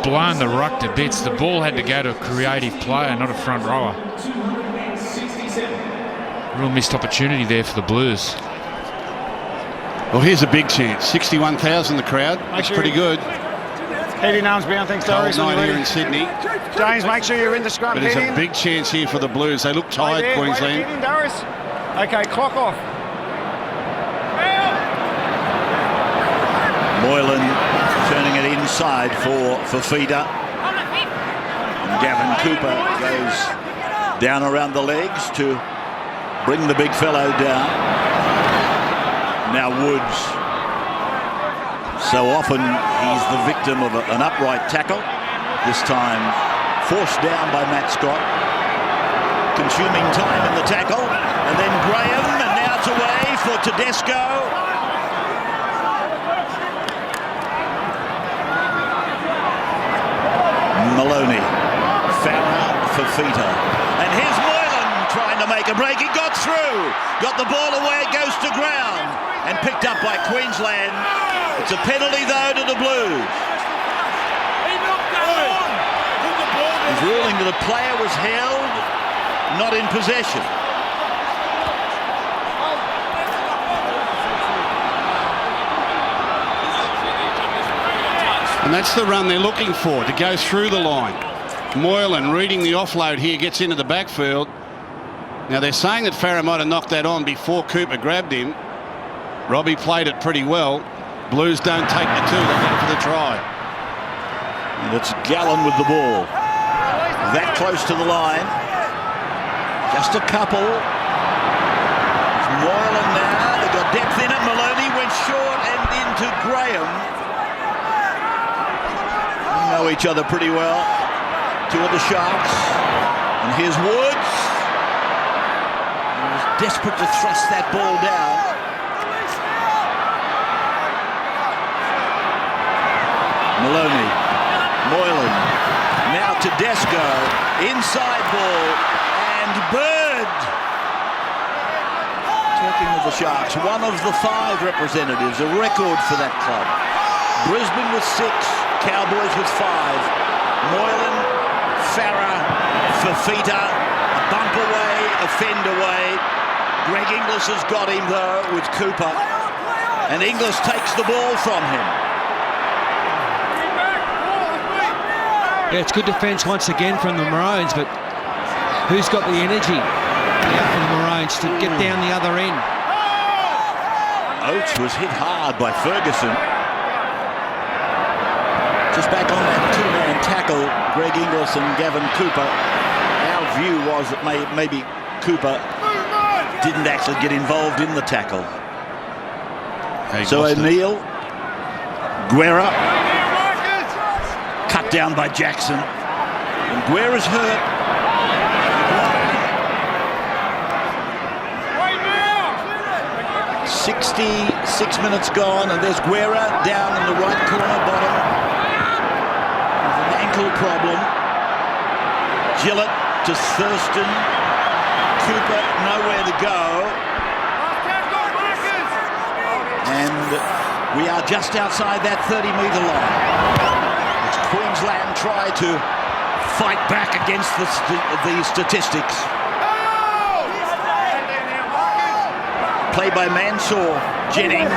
blown the ruck to bits. The ball had to go to a creative player, not a front rower. Real missed opportunity there for the Blues. Well, here's a big chance. 61,000 the crowd. That's pretty good. Heading arms bound, thanks, Cold Darius. night here in Sydney. James, make sure you're in the scrum. But there's Head a in. big chance here for the Blues. They look tired, Wait there, Queensland. Head in, Darius. Okay, clock off. Moylan turning it inside for Fifita. And Gavin Cooper goes down around the legs to bring the big fellow down. Now Woods. So often he's the victim of an upright tackle. This time forced down by Matt Scott. Consuming time in the tackle. And then Graham, and now it's away for Tedesco. Maloney. Farah, Fifita. And here's Moylan trying to make a break. He got through. Got the ball away. It goes to ground. And picked up by Queensland. It's a penalty, though, to the Blues. He's ruling that a player was held, not in possession. And that's the run they're looking for, to go through the line. Moylan reading the offload here, gets into the backfield. Now they're saying that Farah might have knocked that on before Cooper grabbed him. Robbie played it pretty well. Blues don't take the two, they go for the try. And it's Gallen with the ball. That close to the line. Just a couple. It's Moylan now. They've got depth in it. Maloney went short and into Graham. They know each other pretty well. Two of the Sharks. And here's Woods. He was desperate to thrust that ball down. Maloney, Moylan, now Tedesco, inside ball, and Bird. Talking of the Sharks, one of the 5 representatives, a record for that club. Brisbane with 6, Cowboys with 5. Moylan, Farah, Fifita, a bump away, a fend away. Greg Inglis has got him though with Cooper, and Inglis takes the ball from him. Yeah, it's good defence once again from the Maroons, but who's got the energy for the Maroons to get down the other end? Oates was hit hard by Ferguson. Just back on that 2-man tackle, Greg Inglis and Gavin Cooper. Our view was that maybe Cooper didn't actually get involved in the tackle. So O'Neill, Guerra, cut down by Jackson. And Guerra's hurt. 66 minutes gone, and there's Guerra down in the right corner bottom with an ankle problem. Gillett to Thurston. Cooper nowhere to go. And we are just outside that 30-metre line. It's Queensland try to fight back against the statistics. Played by Mansour, Jennings,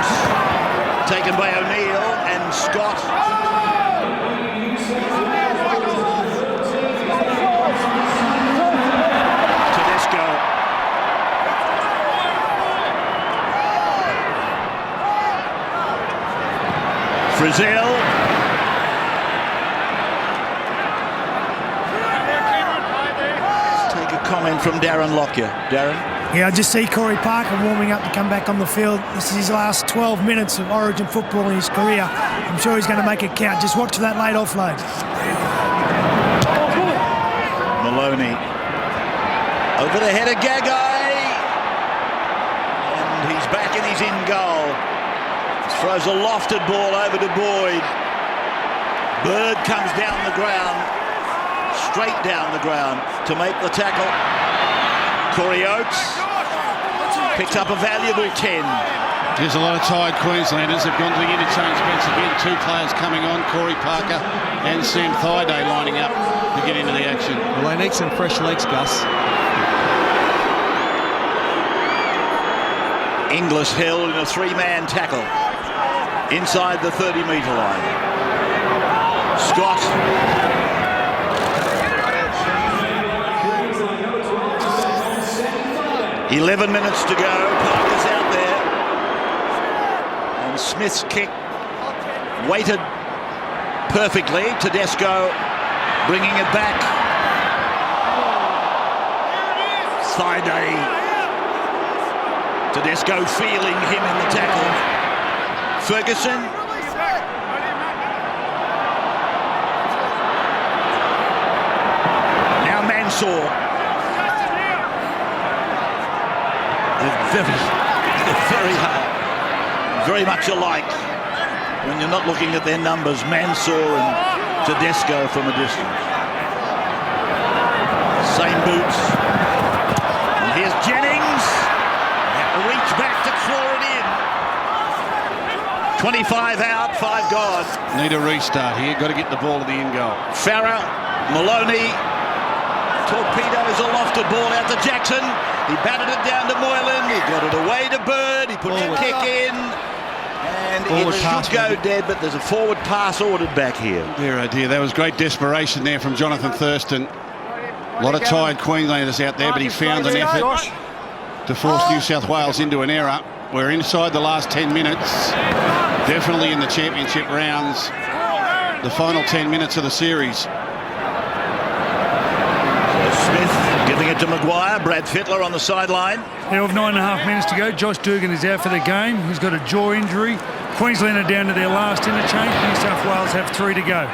taken by O'Neill and Scott. Tedesco. Frizzell. Let's take a comment from Darren Lockyer. Darren? Yeah, I just see Corey Parker warming up to come back on the field. This is his last 12 minutes of Origin football in his career. I'm sure he's going to make it count. Just watch that late offload. Maloney over the head of Gagai, and he's back and he's in goal. Throws a lofted ball over to Boyd. Bird comes down the ground, straight down the ground to make the tackle. Corey Oates picks up a valuable 10. There's a lot of tired Queenslanders. They've gone to the interchange bench again. 2 players coming on, Corey Parker and Sam Thaiday lining up to get into the action. Well, they need some fresh legs, Gus. Inglis held in a 3-man tackle inside the 30-metre line. Scott. 11 minutes to go. Parker's out there. And Smith's kick weighted perfectly. Tedesco bringing it back. Thaiday. Tedesco feeling him in the tackle. Ferguson. Now Mansour. They're very hard. Very much alike when you're not looking at their numbers. Mansour and Tedesco from a distance. Same boots. And here's Jennings. Reach back to claw it in. 25 out, 5 gone. Need a restart here. Got to get the ball to the in goal. Farah, Maloney. Torpedoes a lofted ball out to Jackson. He batted it down to Moylan. He got it away to Bird. He puts a kick in. And it should go dead, but there's a forward pass ordered back here. Dear, oh dear. That was great desperation there from Jonathan Thurston. A lot of tired Queenslanders out there, but he found an effort to force New South Wales into an error. We're inside the last 10 minutes. Definitely in the championship rounds. The final 10 minutes of the series. Smith giving it to Maguire. Brad Fittler on the sideline. Now with 9.5 minutes to go, Josh Dugan is out for the game. He's got a jaw injury. Queensland are down to their last interchange. New South Wales have 3 to go.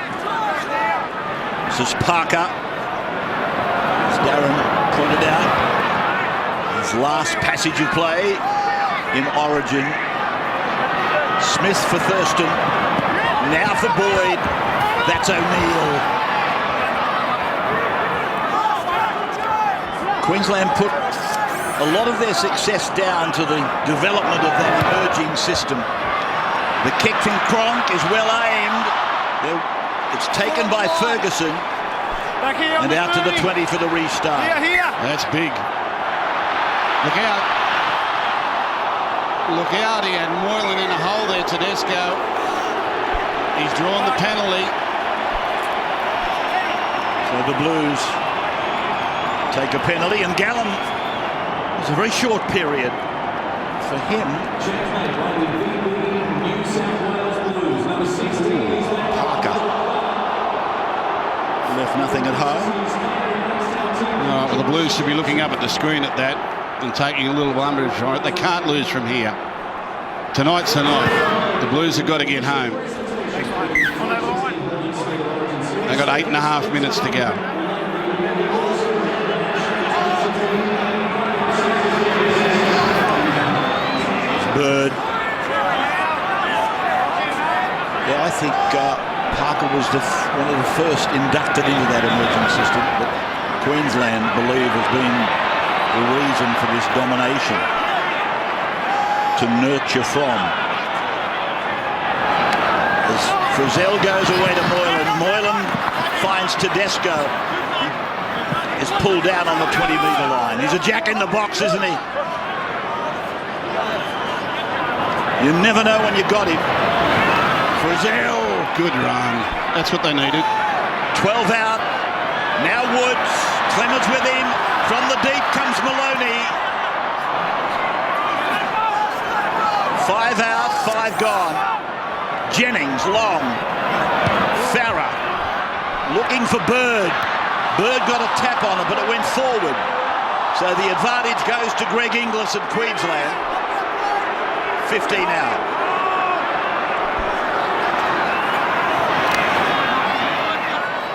This is Parker. As Darren pointed out, his last passage of play in Origin. Smith for Thurston. Now for Boyd. That's O'Neill. Queensland put a lot of their success down to the development of that emerging system. The kick from Cronk is well aimed. It's taken by Ferguson. And out to the 20 for the restart. That's big. Look out. Look out. He had Moylan in a hole there, Tedesco. He's drawn the penalty. So the Blues take a penalty, and Gallen, it's a very short period for him. Parker left nothing at home. Well, the Blues should be looking up at the screen at that and taking a little umbrage from it. They can't lose from here. Tonight's the night. The Blues have got to get home. They've got 8.5 minutes to go. Bird. Yeah, I think Parker was one of the first inducted into that emerging system that Queensland believe has been the reason for this domination to nurture from. As Frizzell goes away to Moylan. Moylan finds Tedesco. He is pulled down on the 20-metre line. He's a jack in the box, isn't he? You never know when you got him. Frizzell. Good run. That's what they needed. 12 out. Now Woods. Clemens with him. From the deep comes Maloney. 5 out, 5 gone. Jennings long. Farah looking for Bird. Bird got a tap on it, but it went forward. So the advantage goes to Greg Inglis at Queensland. 15 out.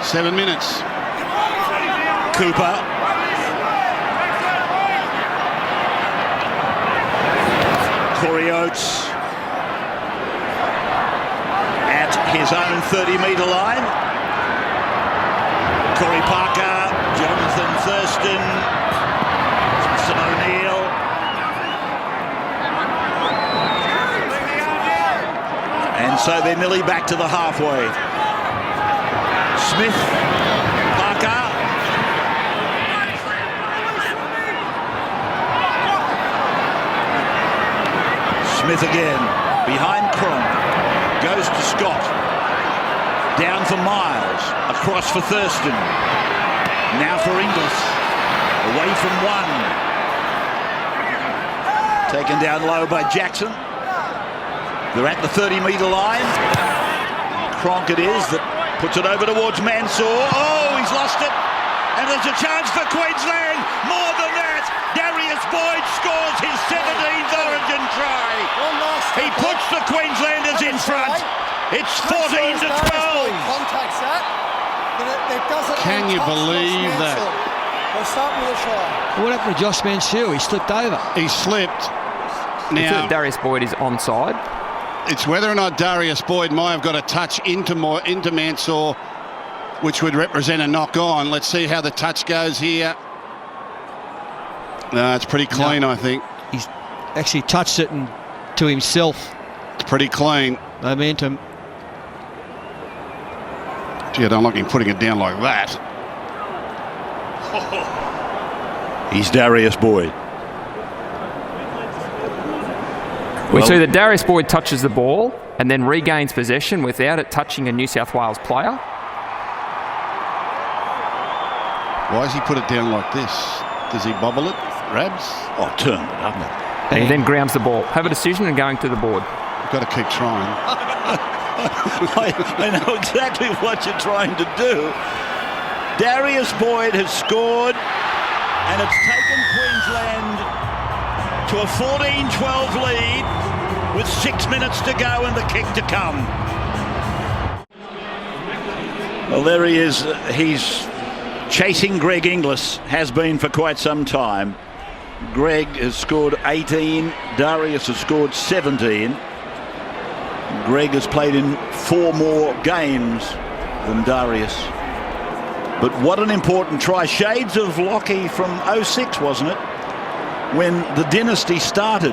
Seven minutes. Cooper. Corey Oates at his own 30-metre line. Corey Parker, Jonathan Thurston, Jason O'Neill. And so they're nearly back to the halfway. Smith, Parker. Smith again, behind Cronk, goes to Scott. Down for Miles. Across for Thurston. Now for Inglis. Away from one. Taken down low by Jackson. They're at the 30-metre line. Cronk it is that puts it over towards Mansour. Oh, he's lost it. And there's a chance for Queensland. More than that. Darius Boyd scores his 17th Origin try. He puts the Queenslanders in front. It's 14 to 12. Contacts that. Can you believe that? We're starting with a try. What happened to Josh Mansour? He slipped over. He slipped. I feel Now, Darius Boyd is onside. it's whether or not Darius Boyd might have got a touch into Mansour, which would represent a knock-on. Let's see how the touch goes here. No, it's pretty clean, I think. He's actually touched it to himself. It's pretty clean. Momentum. Gee, I don't like him putting it down like that. He's Darius Boyd. We see that Darius Boyd touches the ball and then regains possession without it touching a New South Wales player. Why does he put it down like this? Does he bobble it, Rabs? Oh, turn it up. And he then grounds the ball. Have a decision and going to the board. You've got to keep trying. I know exactly what you're trying to do. Darius Boyd has scored, and it's taken Queensland to a 14-12 lead with 6 minutes to go and the kick to come. Well, there he is. He's chasing Greg Inglis, has been for quite some time. Greg has scored 18. Darius has scored 17. Greg has played in 4 more games than Darius. But what an important try. Shades of Lockie from 06, wasn't it? When the dynasty started.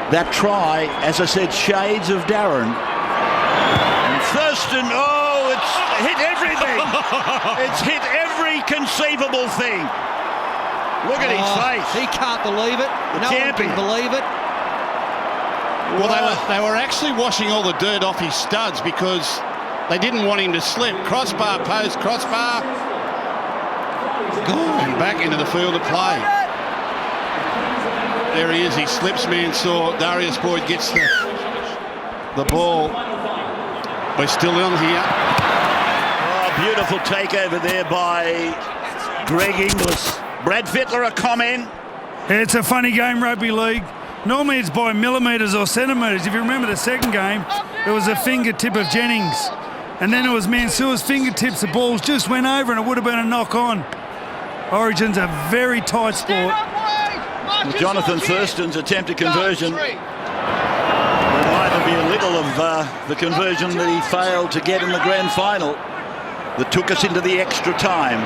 That try, as I said, shades of Darren. And Thurston, oh, it's hit everything. It's hit every conceivable thing. Look at his face. He can't believe it. No one can believe it. Well, they were actually washing all the dirt off his studs because they didn't want him to slip. Crossbar, post, crossbar. And back into the field of play. There he is. He slips Mansour. Darius Boyd gets the ball. We're still on here. Oh, beautiful takeover there by Greg Inglis. Brad Fittler, a comment. It's a funny game, rugby league. Normally it's by millimetres or centimetres. If you remember the second game, it was a fingertip of Jennings. And then it was Mansour's fingertips. The balls just went over and it would have been a knock-on. Origin's a very tight sport. Jonathan Thurston's attempted conversion reminded me a little of the conversion that he failed to get in the grand final that took us into the extra time.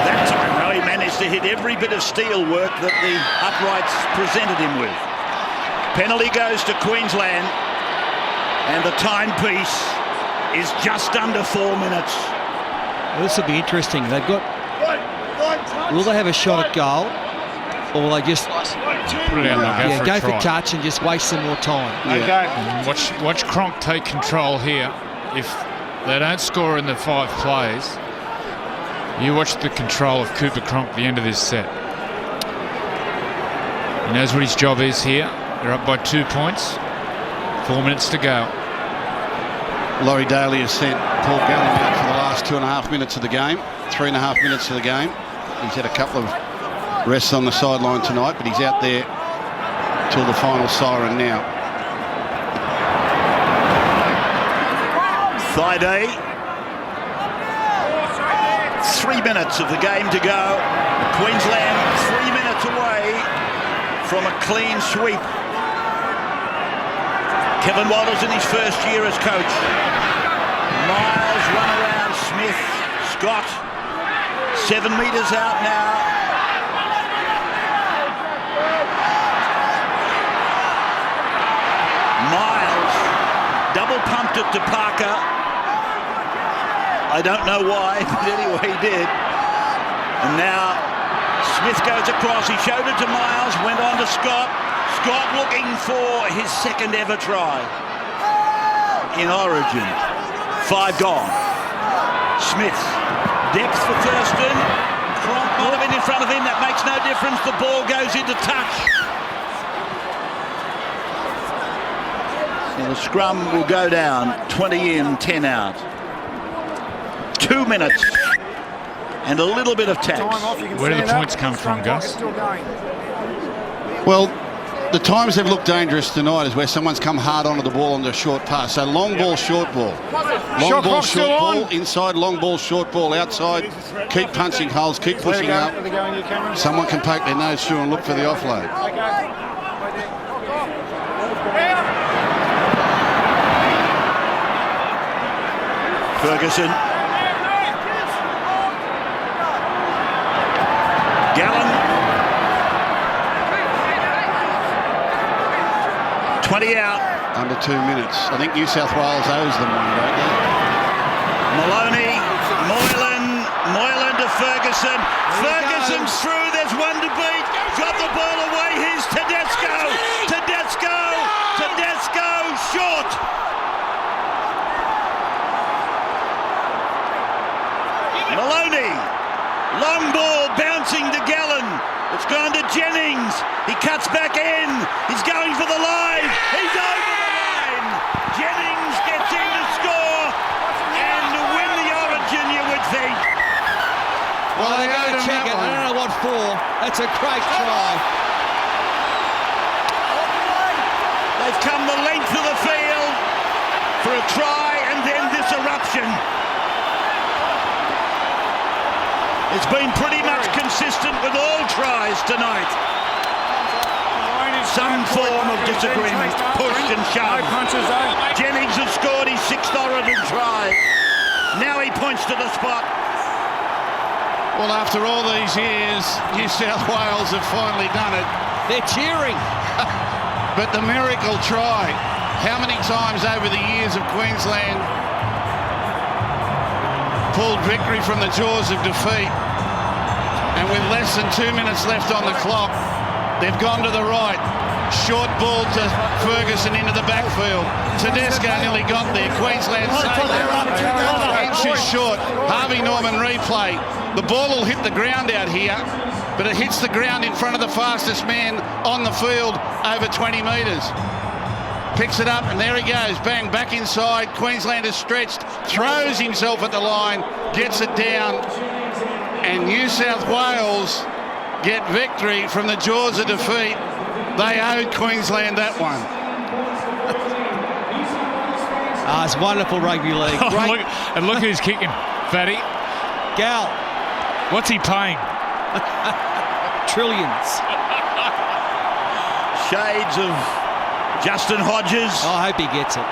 That time, though, he managed to hit every bit of steel work that the uprights presented him with. Penalty goes to Queensland, and the timepiece is just under 4 minutes. Well, this will be interesting. They've got... Will they have a shot at goal? Or will they just Put it out, go for touch and just waste some more time? And watch Cronk take control here. If they don't score in the 5 plays, you watch the control of Cooper Cronk at the end of this set. He knows what his job is here. They're up by 2 points. 4 minutes to go. Laurie Daly has sent Paul Gallen out for the last 2.5 minutes of the game. 3.5 minutes of the game. He's had a couple of rests on the sideline tonight, but he's out there till the final siren now. Thaiday. 3 minutes of the game to go. Queensland 3 minutes away from a clean sweep. Kevin Waddle's in his first year as coach. Miles run around Smith. Scott 7 metres out now. Miles double pumped it to Parker. I don't know why, but anyway he did. And now Smith goes across. He showed it to Miles, went on to Scott. Scott looking for his second ever try in Origin. 5 gone. Smith. Depth for Thurston. Cronk might have been in front of him. That makes no difference. The ball goes into touch. And the scrum will go down. 20 in, 10 out. 2 minutes. And a little bit of tax. Where do the points come from, Gus? Well, the times they've looked dangerous tonight is where someone's come hard onto the ball on the short pass. So long ball, short ball. Long ball, short ball, inside, long ball, short ball, outside. Keep punching holes, keep pushing up. Someone can poke their nose through and look for the offload. Ferguson. Gallen. 20 out. Under 2 minutes. I think New South Wales owes them one, don't they? Maloney, Moylan to Ferguson. Ferguson's through, there's one to beat. Got the ball away, here's Tedesco, short. Maloney, long ball bouncing to Gallen. It's gone to Jennings. He cuts back in. He's going for the line. He's over the line. Jennings gets in to score and to win the Origin, you would think. Well, they go to check it. I don't know what for. That's a great try. They've come the length of the field for a try and then this eruption. It's been pretty much consistent with all tries tonight. Some form of disagreement, pushed and shoved. Jennings has scored his 6th Origin try. Now he points to the spot. Well, after all these years, New South Wales have finally done it. They're cheering. But the miracle try. How many times over the years of Queensland pulled victory from the jaws of defeat, and with less than 2 minutes left on the clock, they've gone to the right. Short ball to Ferguson into the backfield. Tedesco nearly got there. Queensland saved it. Inches short. Harvey Norman replay. The ball will hit the ground out here, but it hits the ground in front of the fastest man on the field over 20 metres. Picks it up and there he goes, bang, back inside. Queensland is stretched, throws himself at the line, gets it down, and New South Wales get victory from the jaws of defeat. They owed Queensland that one. It's wonderful rugby league. Look who's kicking, Fatty. Gal. What's he paying? Trillions. Shades of Justin Hodges. I hope he gets it.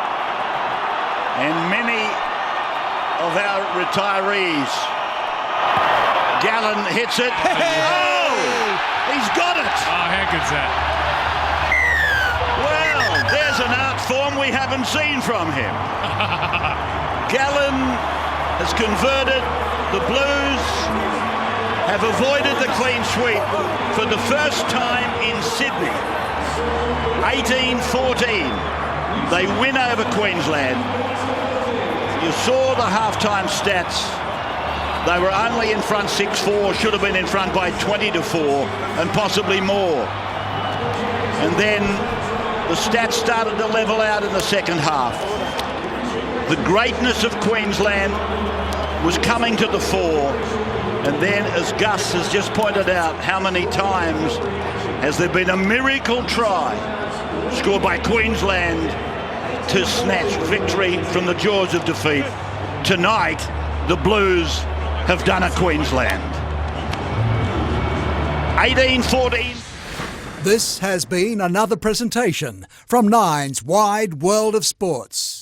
And many of our retirees. Gallen hits it. Oh! He's got it! Oh, how good's that? Well, there's an art form we haven't seen from him. Gallen has converted. The Blues have avoided the clean sweep for the first time in Sydney. 18-14. They win over Queensland. You saw the halftime stats. They were only in front 6-4, should have been in front by 20-4 and possibly more. And then the stats started to level out in the second half. The greatness of Queensland was coming to the fore. And then, as Gus has just pointed out, how many times has there been a miracle try scored by Queensland to snatch victory from the jaws of defeat? Tonight, the Blues have done it, Queensland. 18-14. This has been another presentation from Nine's Wide World of Sports.